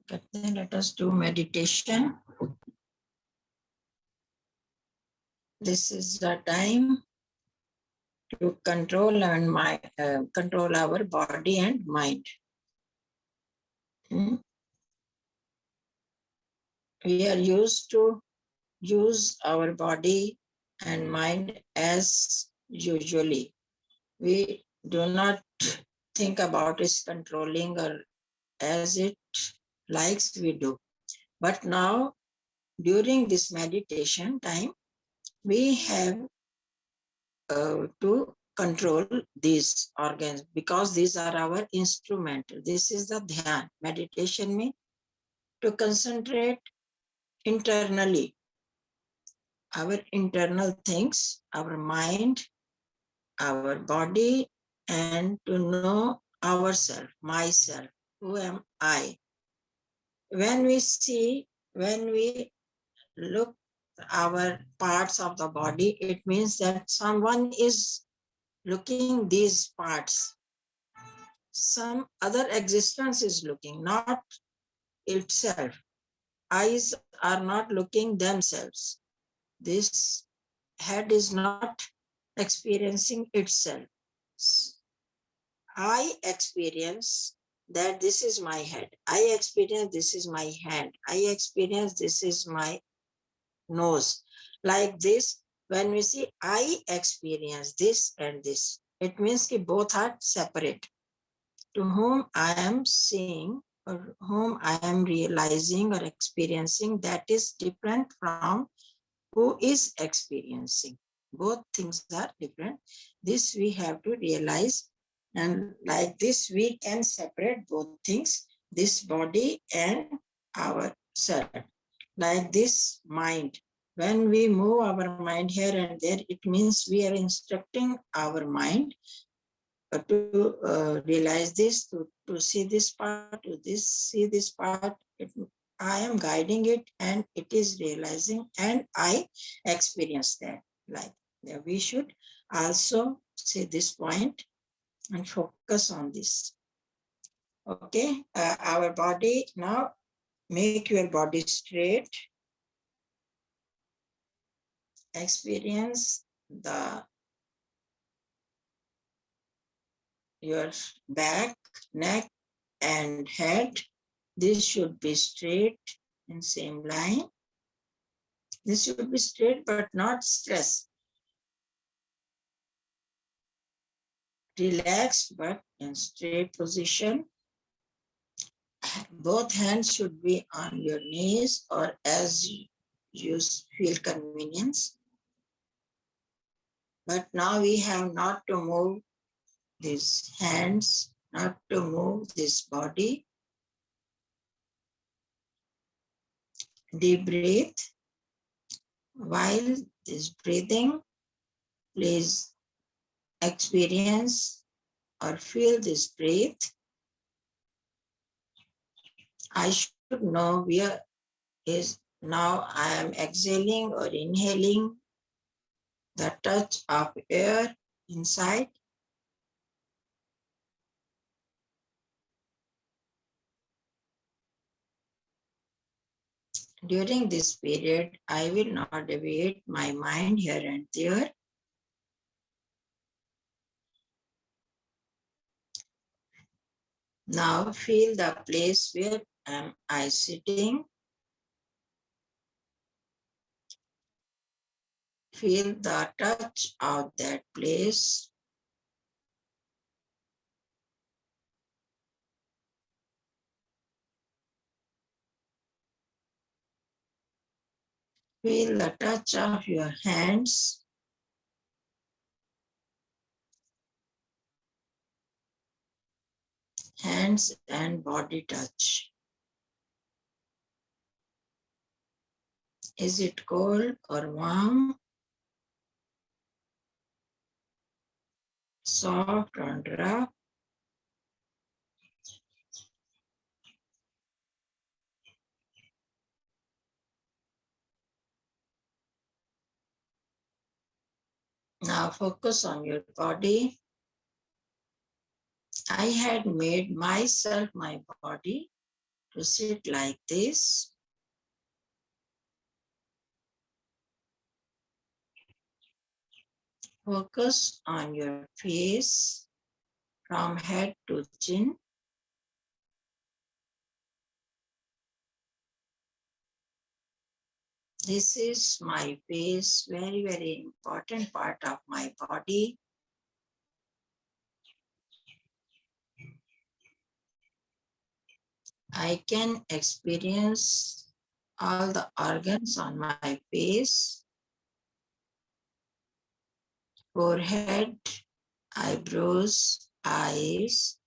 Speaker 3: करते हैं, let us do meditation. This is the time to control and control our body and mind. We are used to use our body and mind as usually. We do not think about its controlling or as it likes we do. But now, during this meditation time, we have to control these organs because these are our instrument. This is the dhyan. Meditation means to concentrate internally, our internal things, our mind, our body, and to know ourselves, myself, who am I? When we look our parts of the body, it means that someone is looking these parts. Some other existence is looking, not itself. Eyes are not looking themselves. This head is not experiencing itself. I experience that this is my head. I experience this is my hand. I experience this is my nose. Like this, when we see I experience this and this, it means that both are separate. To whom I am seeing or whom I am realizing or experiencing, that is different from who is experiencing. Both things are different. This we have to realize, and like this we can separate both things, this body and our self. Like this mind, when we move our mind here and there, it means we are instructing our mind to realize this, to see this part, to see this part. I am guiding it and it is realizing and I experience that. Like we should also see this point and focus on this. Okay, our body, now make your body straight. Experience your back, neck, and head. This should be straight in same line. This should be straight but not stress. Relaxed but in straight position. Both hands should be on your knees or as you feel convenience. But now we have not to move these hands, not to move this body. Deep breathe. While this breathing, please experience or feel this breath. I should know where is now I am exhaling or inhaling the touch of air inside. During this period, I will not deviate my mind here and there. Now feel the place where am I sitting. Feel the touch of that place. Feel the touch of your hands. Hands and body touch. Is it cold or warm? Soft or rough? Now focus on your body. I had made myself my body to sit like this. Focus on your face from head to chin. This is my face, very, very important part of my body. I can experience all the organs on my face, forehead, eyebrows, eyes,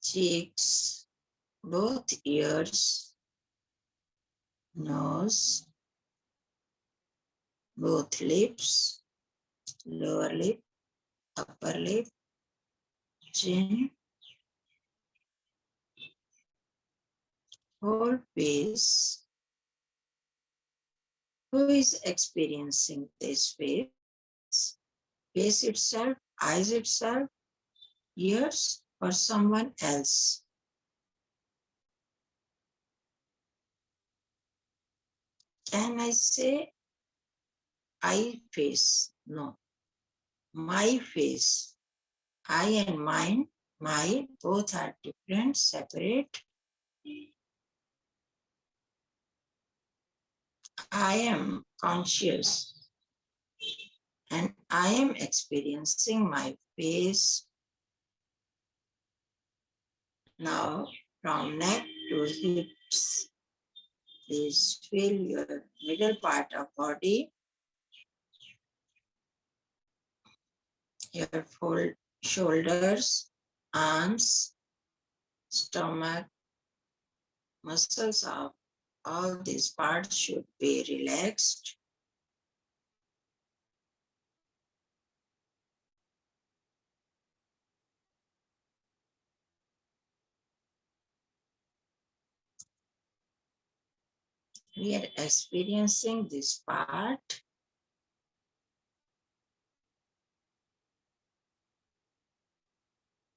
Speaker 3: cheeks, both ears, nose, both lips, lower lip, upper lip, chin, whole face. Who is experiencing this face? Face itself, eyes itself, ears, or someone else? Can I say I face? No. My face. I and mine, my, both are different, separate. I am conscious and I am experiencing my face. Now from neck to hips, please feel your middle part of body, your full shoulders, arms, stomach, muscles of all these parts should be relaxed. We are experiencing this part.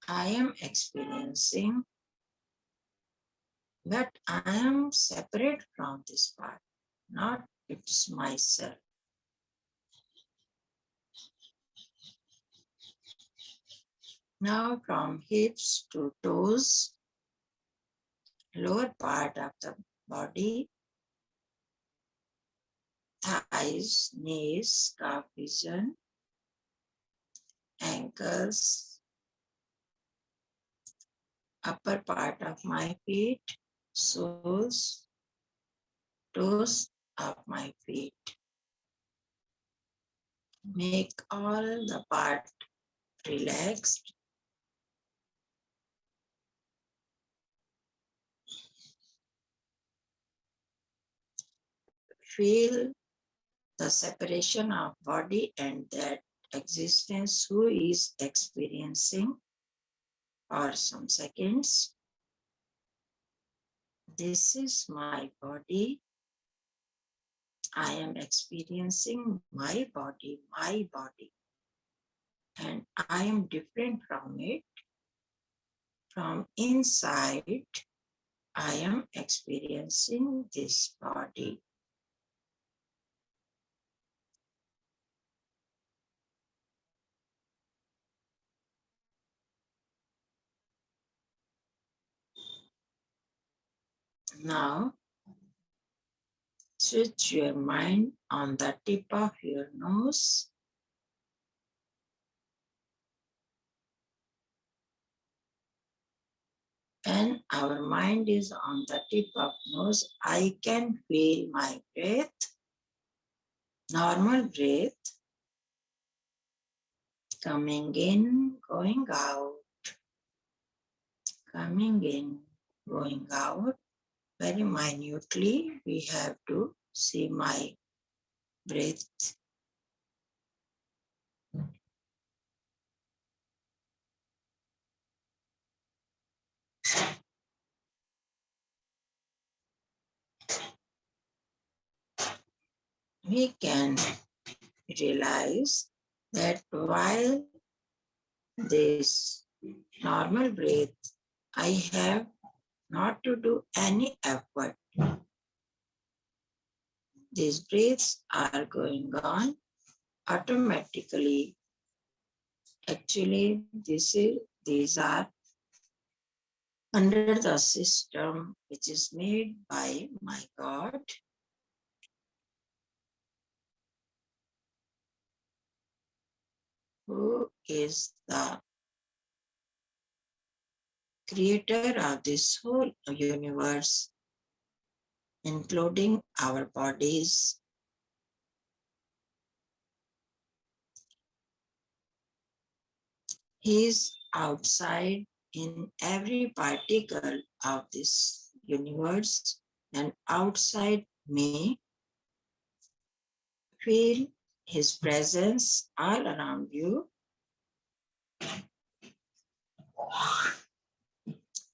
Speaker 3: I am experiencing, but I am separate from this part, not it's myself. Now from hips to toes, lower part of the body, thighs, knees, calf region, ankles, upper part of my feet, soles, toes of my feet. Make all the part relaxed. Feel the separation of body and that existence who is experiencing for some seconds. This is my body. I am experiencing my body, and I am different from it. From inside, I am experiencing this body. Now, Switch your mind on the tip of your nose. When our mind is on the tip of nose, I can feel my breath, normal breath, coming in, going out, coming in, going out. Very minutely, we have to see my breath. We can realize that while this normal breath, I have not to do any effort. These breaths are going on automatically. Actually, these are under the system which is made by my God. Who is the creator of this whole universe, including our bodies. He is outside in every particle of this universe, and outside me, feel his presence all around you.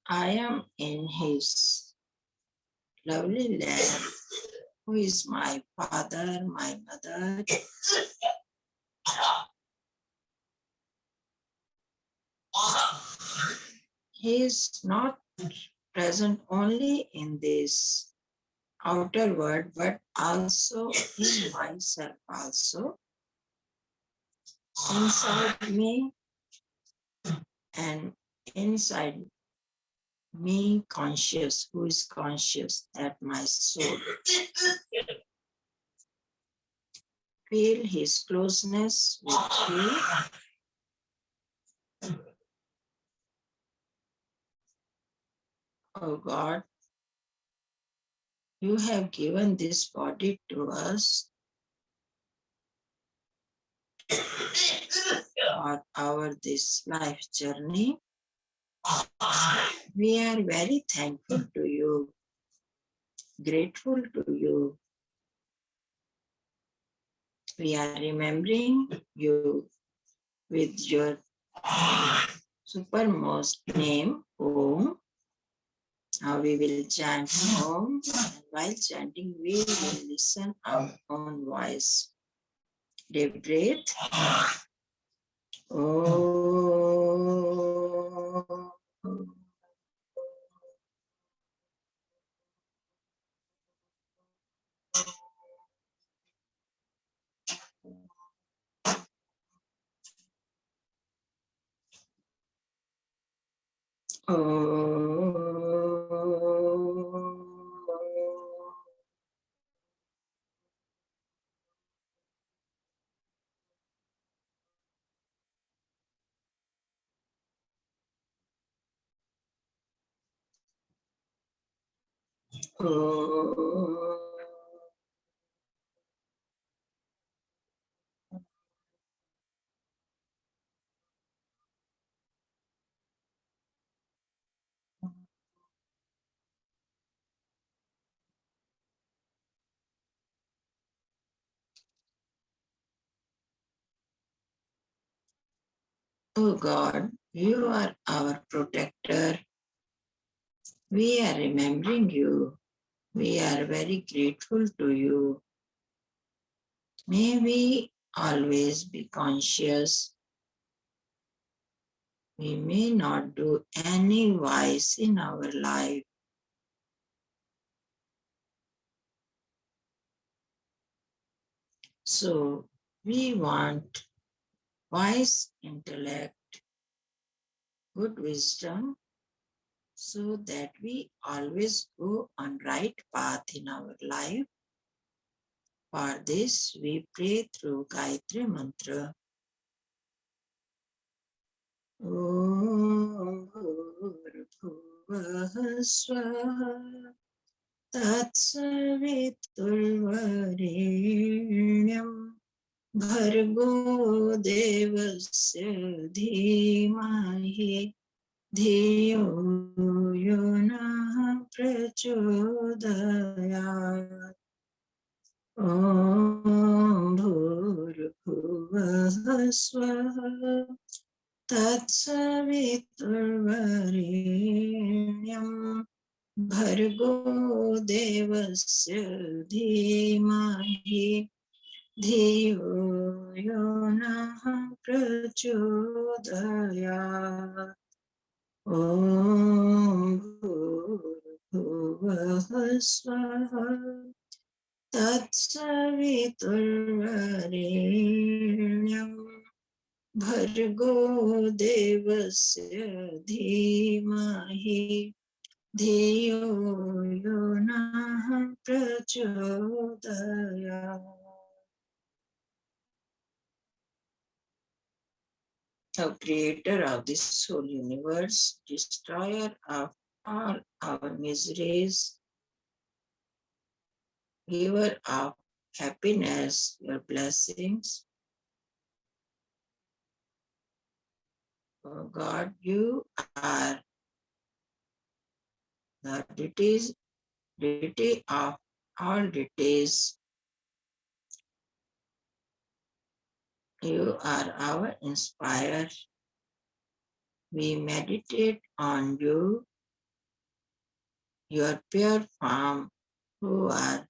Speaker 3: I am in his lovely land, who is my father, my mother. He is not present only in this outer world, but also in myself also, inside me and inside me conscious, who is conscious, that my soul. Feel his closeness with you. Oh God, you have given this body to us for our this life journey. We are very thankful to you, grateful to you. We are remembering you with your supermost name, Om. Now we will chant Om, and while chanting, we will listen our own voice. Deep breath. Om. Oh God, you are our protector. We are remembering you. We are very grateful to you. May we always be conscious. We may not do any vice in our life. So we want wise intellect, good wisdom, so that we always go on right path in our life. For this, we pray through Gayathri Mantra. Om Bhurabhuvah Swaha Tatsaviturvarenyam Bhargo Devasya Dhimahi Dhiyo Yona Prachodayat. Om Bhurabhuvah Swaha Tatsaviturvarenyam Bhargo Devasya Dhimahi Dhiyo Yona Prachodayat. Om Bhurabhuvah Swaha Tatsaviturvarenyam Bhargo Devasya Dhimahi Dhiyo Yona Prachodayat. O Creator of this whole universe, Destroyer of all our miseries, Giver of happiness, your blessings. Oh God, you are the deity of all deities. You are our inspirer. We meditate on you, your pure form, who are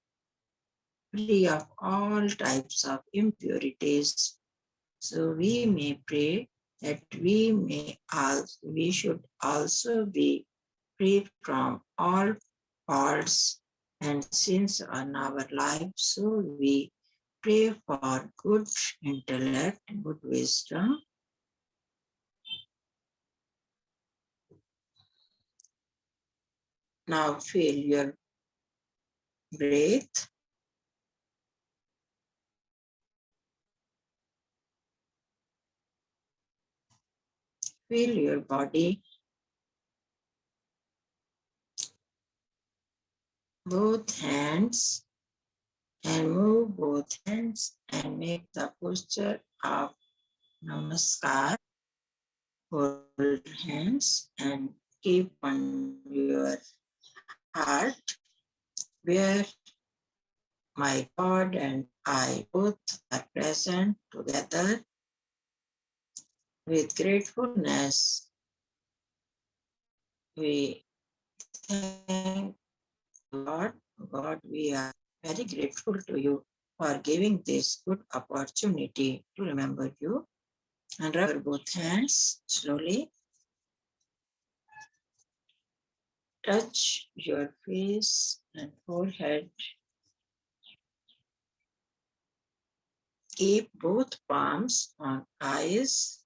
Speaker 3: free of all types of impurities. So we may pray that we should also be free from all faults and sins on our life. So we pray for good intellect, good wisdom. Now feel your breath. Feel your body, both hands, and move both hands and make the posture of Namaskar. Hold hands and keep on your heart where my God and I both are present together with gratefulness. We thank God. God, we are very grateful to you for giving this good opportunity to remember you. And rub both hands slowly. Touch your face and forehead. Keep both palms on eyes.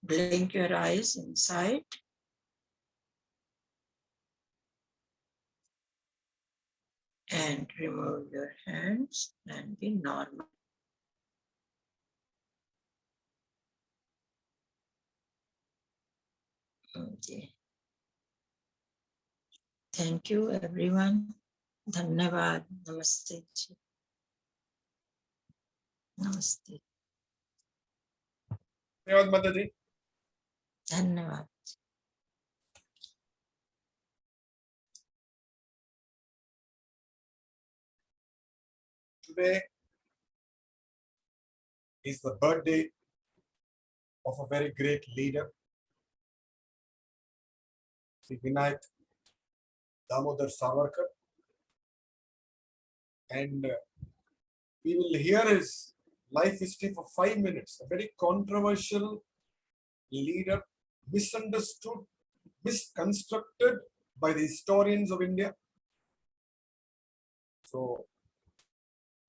Speaker 3: Blink your eyes inside. And remove your hands and be normal. Okay. Thank you, everyone. Dhanyawad. Namaste. Namaste.
Speaker 1: Dhanyawad, Mataji.
Speaker 3: Dhanyawad.
Speaker 1: Today is the birthday of a very great leader, Sri Vinayak Damodar Savarkar, and we will hear his life history for 5 minutes. A very controversial leader, misunderstood, misconstructed by the historians of India. So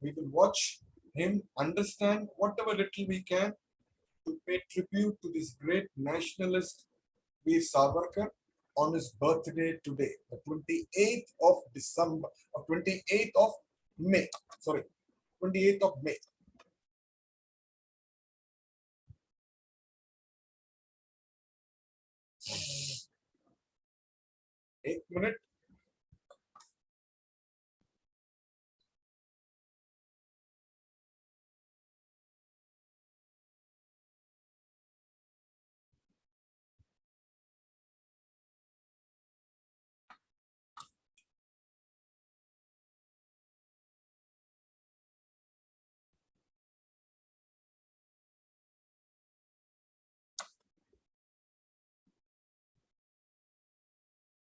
Speaker 1: we will watch him, understand whatever little we can to pay tribute to this great nationalist Veer Savarkar on his birthday today, the 28th of December, or 28th of May. Sorry, 28th of May. एक minute.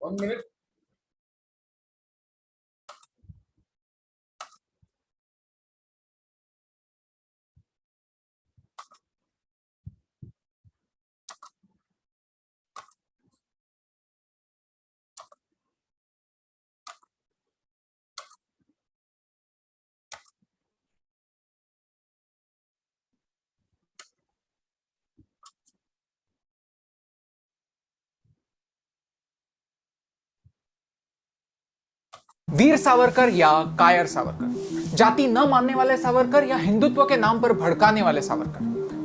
Speaker 1: One minute.
Speaker 4: Veer Savarkar या कायर सावरकर, जाति न मानने वाले सावरकर या हिंदुत्व के नाम पर भड़काने वाले सावरकर,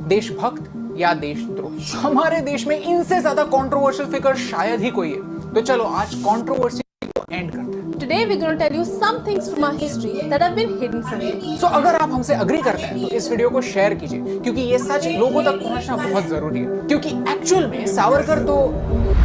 Speaker 4: देशभक्त या देशद्रोही। हमारे देश में इनसे ज्यादा कंट्रोवर्शियल फिगर शायद ही कोई है। तो चलो आज कंट्रोवर्सी को एंड करते हैं।
Speaker 5: Today we're going to tell you some things from our history that have been hidden from you.
Speaker 4: So अगर आप हमसे अग्री करते हैं तो इस वीडियो को शेयर कीजिए, क्योंकि ये सच लोगों तक पहुंचना बहुत जरूरी है। क्योंकि एक्चुअल में सावरकर तो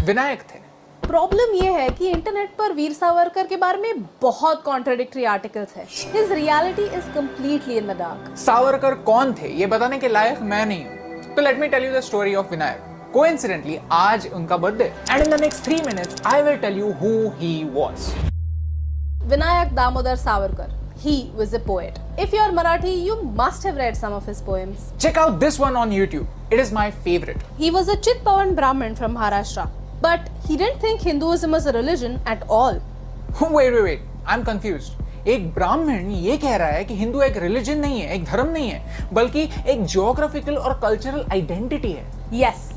Speaker 4: विनायक थे।
Speaker 5: प्रॉब्लम ये है कि इंटरनेट पर वीर सावरकर के बारे में बहुत कॉन्ट्राडिक्टरी आर्टिकल्स है। His reality is completely in the dark.
Speaker 4: Savarkar कौन थे ये बताने के लायक मैं नहीं हूँ। तो let me tell you the story of Vinayak. Coincidentally, आज उनका birthday, and in the next 3 minutes I will tell you who he was.
Speaker 5: Vinayak Damodar Savarkar. He was a poet. If you are Marathi, you must have read some of his poems.
Speaker 4: Check out this one on YouTube. It is my favorite.
Speaker 5: He was a Chitpavan Brahmin from Maharashtra, but he didn't think Hinduism was a religion at all.
Speaker 4: Wait. I'm confused. एक ब्राह्मण ये कह रहा है कि हिंदू एक religion नहीं है, एक धर्म नहीं है, बल्कि एक जियोग्राफिकल और कल्चरल आइडेंटिटी है।
Speaker 5: Yes,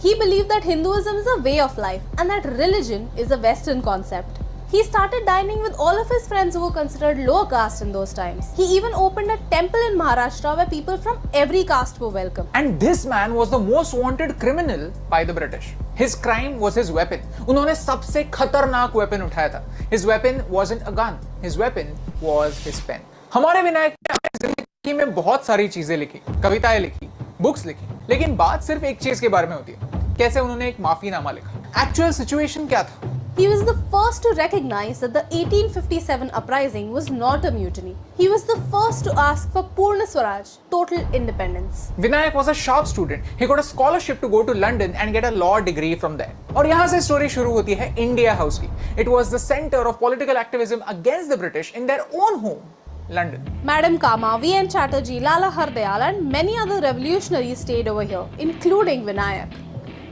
Speaker 5: he believed that Hinduism is a way of life and that religion is a Western concept. He started dining with all of his friends who were considered lower caste in those times. He even opened a temple in Maharashtra where people from every caste were welcome.
Speaker 4: And this man was the most wanted criminal by the British. His crime was his weapon. उन्होंने सबसे खतरनाक weapon उठाया था. His weapon wasn't a gun. His weapon was his pen. हमारे विनायक ने अपनी जिंदगी में बहुत सारी चीजें लिखी, कविताएं लिखी, बुक्स लिखी, लेकिन बात सिर्फ एक चीज के बारे में होती है, कैसे उन्होंने एक माफीनामा लिखा। एक्चुअल सिचुएशन क्या था?
Speaker 5: He was the first to recognize that the 1857 uprising was not a mutiny. He was the first to ask for Purna Swaraj, total independence.
Speaker 4: Vinayak was a sharp student. He got a scholarship to go to London and get a law degree from there. और यहाँ से story शुरू होती है India house की। It was the center of political activism against the British in their own home, London.
Speaker 5: Madam Kama, V.N. Chatterjee, Lala Hardayal and many other revolutionaries stayed over here, including Vinayak.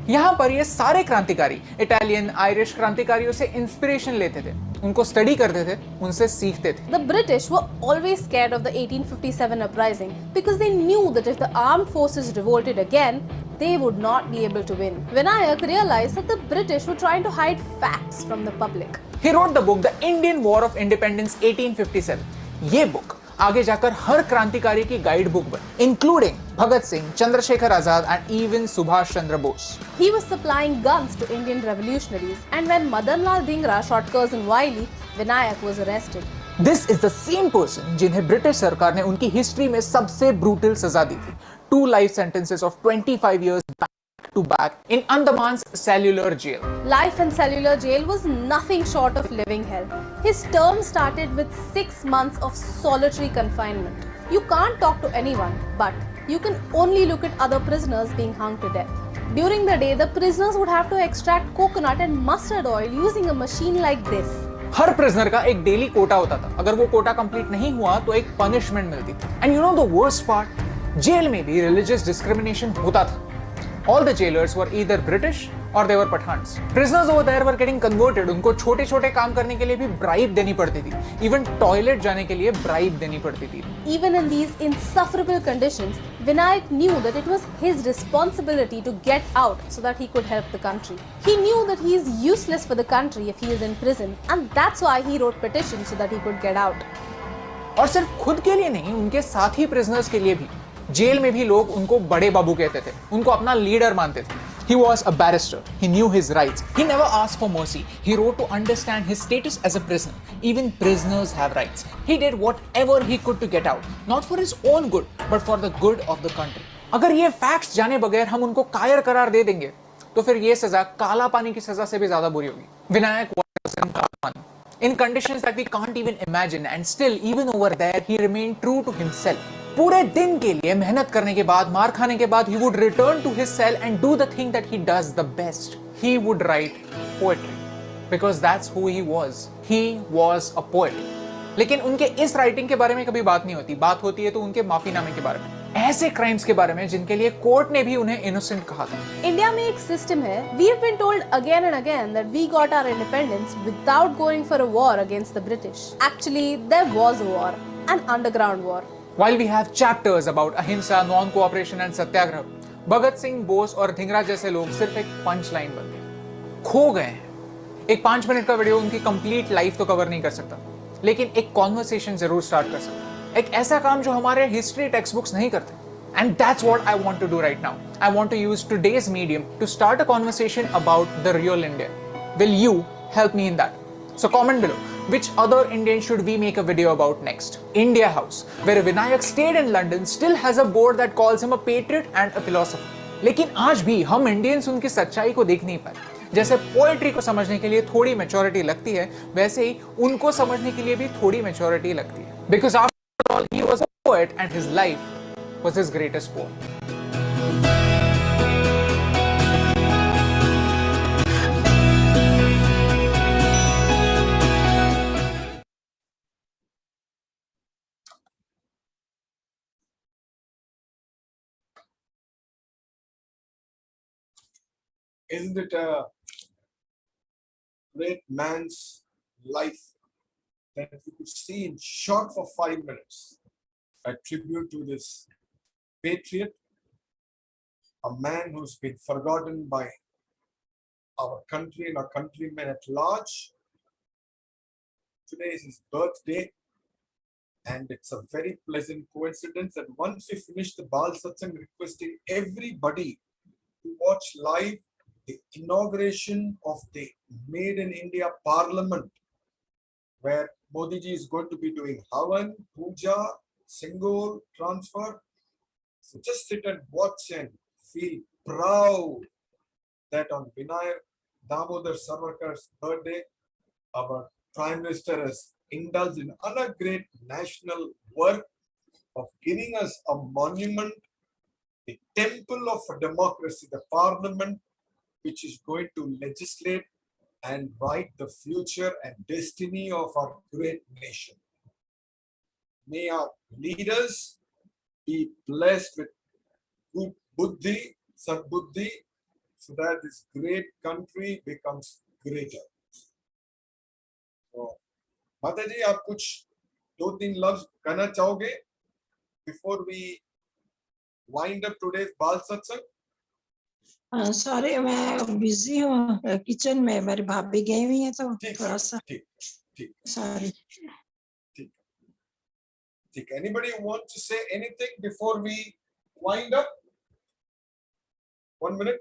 Speaker 4: यहाँ पर ये सारे क्रांतिकारी Italian, Irish क्रांतिकारियों से inspiration लेते थे, उनको स्टडी करते थे, उनसे सीखते थे।
Speaker 5: The British were always scared of the 1857 uprising because they knew that if the armed forces revolted again, they would not be able to win. Vinayak realized that the British were trying to hide facts from the public.
Speaker 4: He wrote the book The Indian War of Independence 1857. ये book आगे जाकर हर क्रांतिकारी की guide book बनी, including Bhagat Singh, Chandrashekhar Azad and even Subhash Chandra Bose.
Speaker 5: He was supplying guns to Indian revolutionaries, and when Madan Lal Dhingra shot Curzon Wiley, Vinayak was arrested.
Speaker 4: This is the same person जिन्हें British सरकार ने उनकी हिस्ट्री में सबसे ब्रूटल सजा दी थी, 2 life sentences of 25 years back to back in Andaman's cellular jail.
Speaker 5: Life in cellular jail was nothing short of living hell. His term started with 6 months of solitary confinement. You can't talk to anyone, but you can only look at other prisoners being hung to death. During the day, the prisoners would have to extract coconut and mustard oil using a machine like this.
Speaker 4: Her prisoner का एक daily Kota होता था, अगर वो Kota complete नहीं हुआ तो एक पनिशमेंट मिलती थी। And you know the worst part, jail में भी रिलीजियस डिस्क्रिमिनेशन होता था। All the jailers were either British or they were Pathans. Prisoners over there were getting converted. उनको छोटे-छोटे काम करने के लिए भी bribe देनी पड़ती थी. Even toilet जाने के लिए bribe देनी पड़ती थी.
Speaker 5: Even in these insufferable conditions, Vinayak knew that it was his responsibility to get out so that he could help the country. He knew that he is useless for the country if he is in prison, and that's why he wrote petitions so that he could get out.
Speaker 4: और सिर्फ खुद के लिए नहीं, उनके साथी prisoners के लिए भी। जेल में भी लोग उनको बड़े बाबू कहते थे, उनको अपना लीडर मानते थे। He was a barrister. He knew his rights. He never asked for mercy. He wrote to understand his status as a prisoner. Even prisoners have rights. He did whatever he could to get out, not for his own good, but for the good of the country. अगर ये facts जाने बगैर हम उनको कायर करार दे देंगे, तो फिर ये सजा काला पानी की सजा से भी ज्यादा बुरी होगी। विनायक was in काला पानी, in conditions that we can't even imagine, and still, even over there, he remained true to himself. पूरे दिन के लिए मेहनत करने के बाद, मार खाने के बाद, he would return to his cell and do the thing that he does the best. He would write poetry because that's who he was. He was a poet. लेकिन उनके इस राइटिंग के बारे में कभी बात नहीं होती। बात होती है तो उनके माफीनामे के बारे में, ऐसे क्राइम्स के बारे में जिनके लिए कोर्ट ने भी उन्हें इनोसेंट कहा था।
Speaker 5: इंडिया में एक सिस्टम है, we have been told again and again that we got our independence without going for a war against the British. Actually, there was a war, an underground war.
Speaker 4: While we have chapters about अहिंसा, non-cooperation and सत्याग्रह, भगत सिंह, बोस और धिंगरा जैसे लोग सिर्फ एक punch line बन गए, खो गए हैं। एक 5 मिनट का वीडियो उनकी कंप्लीट लाइफ तो कवर नहीं कर सकता, लेकिन एक कॉन्वर्सेशन जरूर स्टार्ट कर सकता है, एक ऐसा काम जो हमारे हिस्ट्री टेक्स्ट बुक्स नहीं करते। And that's what I want to do right now. I want to use today's medium to start a conversation about the real India. Will you help me in that? So comment below, which other Indian should we make a video about next? India House, where Vinayak stayed in London, still has a board that calls him a patriot and a philosopher. लेकिन आज भी हम Indians उनकी सच्चाई को देख नहीं पाए। जैसे पोएट्री को समझने के लिए थोड़ी मैच्योरिटी लगती है, वैसे ही उनको समझने के लिए भी थोड़ी मैच्योरिटी लगती है। Because after all, he was a poet and his life was his greatest poem.
Speaker 1: Isn't it a great man's life that we could see in short for 5 minutes? A tribute to this patriot, a man who's been forgotten by our country and our countrymen at large. Today is his birthday, and it's a very pleasant coincidence that once we finish the BALSATSANGH, requesting everybody to watch live the inauguration of the Made in India Parliament, where Modi ji is going to be doing Havan, Puja, Single, Transfer. So just sit and watch and feel proud that on Vinayak Damodar Savarkar's birthday, our Prime Minister has indulged in another great national work of giving us a monument, the temple of democracy, the Parliament, which is going to legislate and write the future and destiny of our great nation. May our leaders be blessed with good buddhi, sadbuddhi, so that this great country becomes greater. So, Mata ji, आप कुछ 2-3 लफ्ज कहना चाहोगे before we wind up today's Bal Satsang?
Speaker 3: Sorry, मैं busy हूँ kitchen में, मेरी भाभी गई हुई है तो थोड़ा सा
Speaker 1: ठीक
Speaker 3: सॉरी।
Speaker 1: ठीक। Anybody want to say anything before we wind up? 1 minute.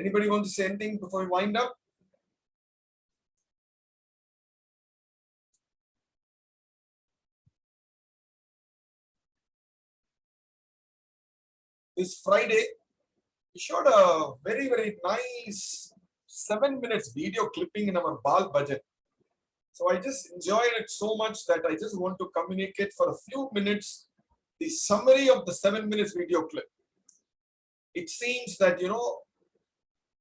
Speaker 1: Anybody want to say anything before we wind up? This Friday, we showed a very, very nice 7 minutes video clipping in our Bal budget. So I just enjoyed it so much that I just want to communicate for a few minutes the summary of the 7 minutes video clip. It seems that,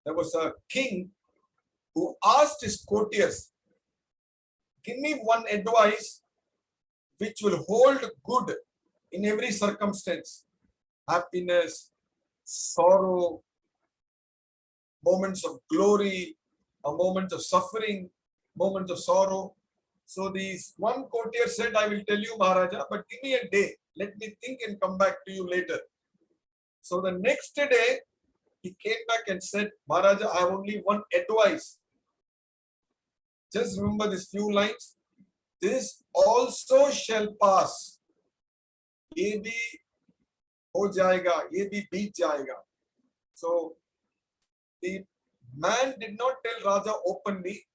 Speaker 1: there was a king who asked his courtiers, give me one advice which will hold good in every circumstance. Happiness, sorrow, moments of glory, moments of suffering, moments of sorrow. So this one courtier said, I will tell you, Maharaja, but give me a day. Let me think and come back to you later. So the next day, he came back and said, Maharaja, I have only one advice. Just remember these few lines. This also shall pass. Ye bhi ho jayega, ye bhi beet jayega. So the man did not tell Raja openly.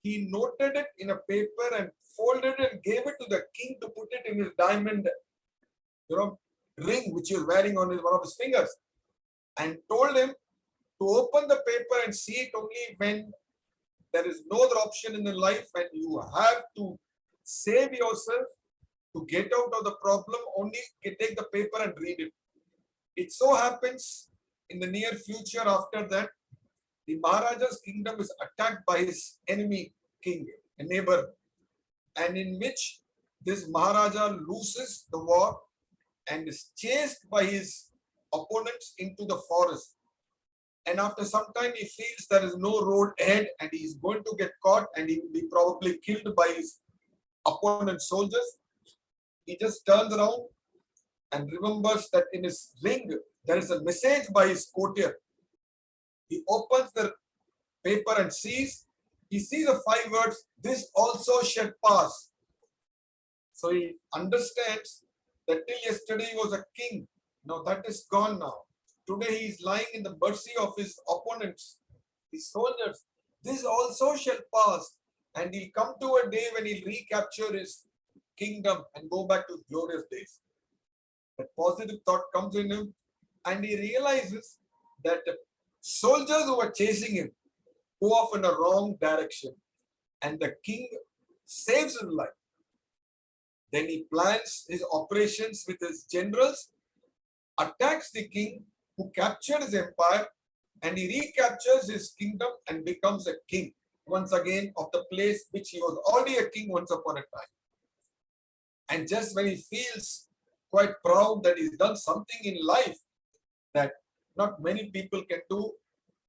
Speaker 1: He noted it in a paper and folded it and gave it to the king to put it in his diamond, ring which he was wearing on one of his fingers, and told him to open the paper and see it only when there is no other option in the life and you have to save yourself to get out of the problem. Only take the paper and read it. It so happens in the near future after that, the Maharaja's kingdom is attacked by his enemy king, a neighbor, and in which this Maharaja loses the war and is chased by his opponents into the forest. And after some time, he feels there is no road ahead and he is going to get caught and he will be probably killed by his opponent soldiers. He just turns around and remembers that in his ring, there is a message by his courtier. He opens the paper and sees the 5 words, this also shall pass. So he understands that till yesterday he was a king. Now that is gone now. Today he is lying in the mercy of his opponents, his soldiers. This also shall pass. And he'll come to a day when he'll recapture his kingdom and go back to his glorious days. That positive thought comes in him and he realizes that the soldiers who are chasing him go off in a wrong direction and the king saves his life. Then he plans his operations with his generals, attacks the king who captured his empire, and he recaptures his kingdom and becomes a king once again of the place which he was already a king once upon a time. And just when he feels quite proud that he's done something in life that not many people can do,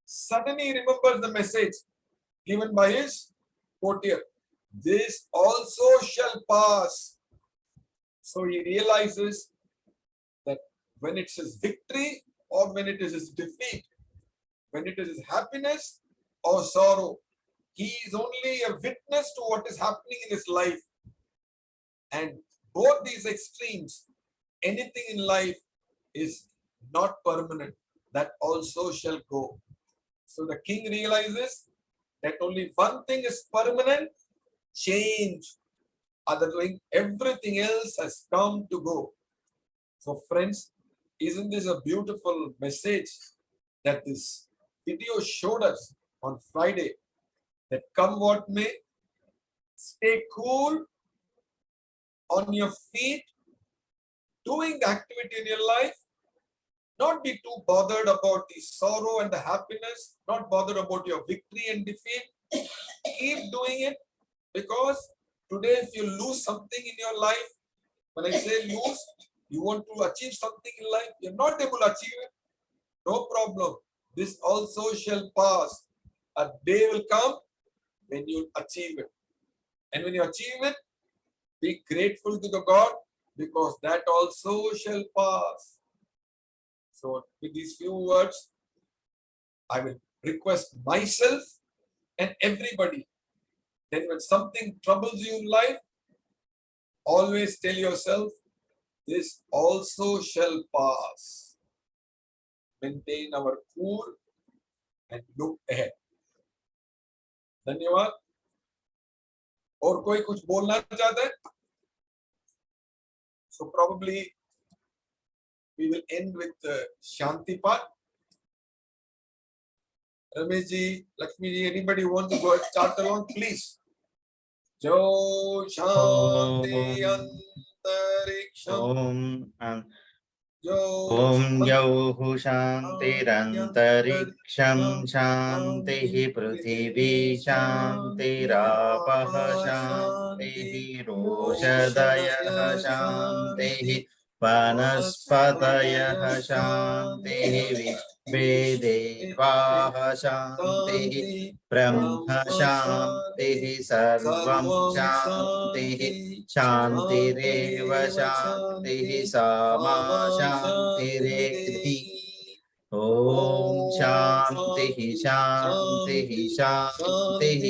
Speaker 1: suddenly he remembers the message given by his courtier. This also shall pass. So he realizes that when it's his victory or when it is his defeat, when it is his happiness or sorrow, he is only a witness to what is happening in his life. And both these extremes, anything in life is not permanent. That also shall go. So the king realizes that only one thing is permanent, change. Otherwise, everything else has come to go. So friends, isn't this a beautiful message that this video showed us on Friday? That come what may, stay cool on your feet, doing the activity in your life, not be too bothered about the sorrow and the happiness, not bothered about your victory and defeat. Keep doing it, because today if you lose something in your life, when I say lose, you want to achieve something in life, you're not able to achieve it, no problem. This also shall pass. A day will come when you achieve it. And when you achieve it, be grateful to the God, because that also shall pass. So with these few words, I will request myself and everybody that when something troubles you in life, always tell yourself, this also shall pass. Maintain our cool and look ahead. धन्यवाद. और कोई कुछ बोलना चाहता है? So probably we will end with Shanti part. Ramesh ji, Lakshmi ji, anybody wants to go and start along, please. Jo Shanti Antariksham.
Speaker 6: Om Yauhu Shantirantariksam Shantihi Prithvi Shantirapah Shantihi Roshadayah Shantihi Vanaspatayah Shantihi देवाः शान्तिः ब्रह्म शान्तिः सर्वं शान्तिः शान्तिरेव शान्तिः सामा शान्तिरेधि ॐ शान्तिः शान्तिः शान्तिः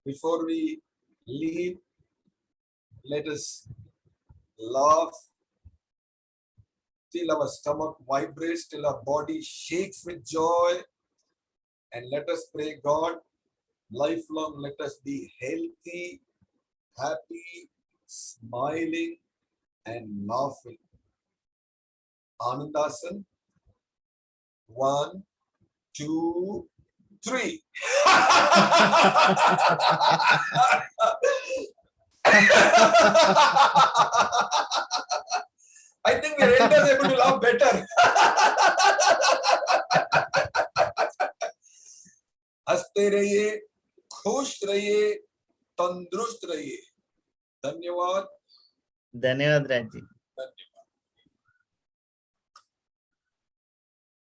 Speaker 1: Before we leave, let us laugh till our stomach vibrates, till our body shakes with joy, and let us pray God, lifelong let us be healthy, happy, smiling and laughing. Anand Aasan. 1, 2, 3. I think the elders are able to laugh better. हंसते रहिए, खुश रहिए, तंदुरुस्त रहिए. धन्यवाद.
Speaker 6: धन्यवाद राज जी.
Speaker 1: धन्यवाद.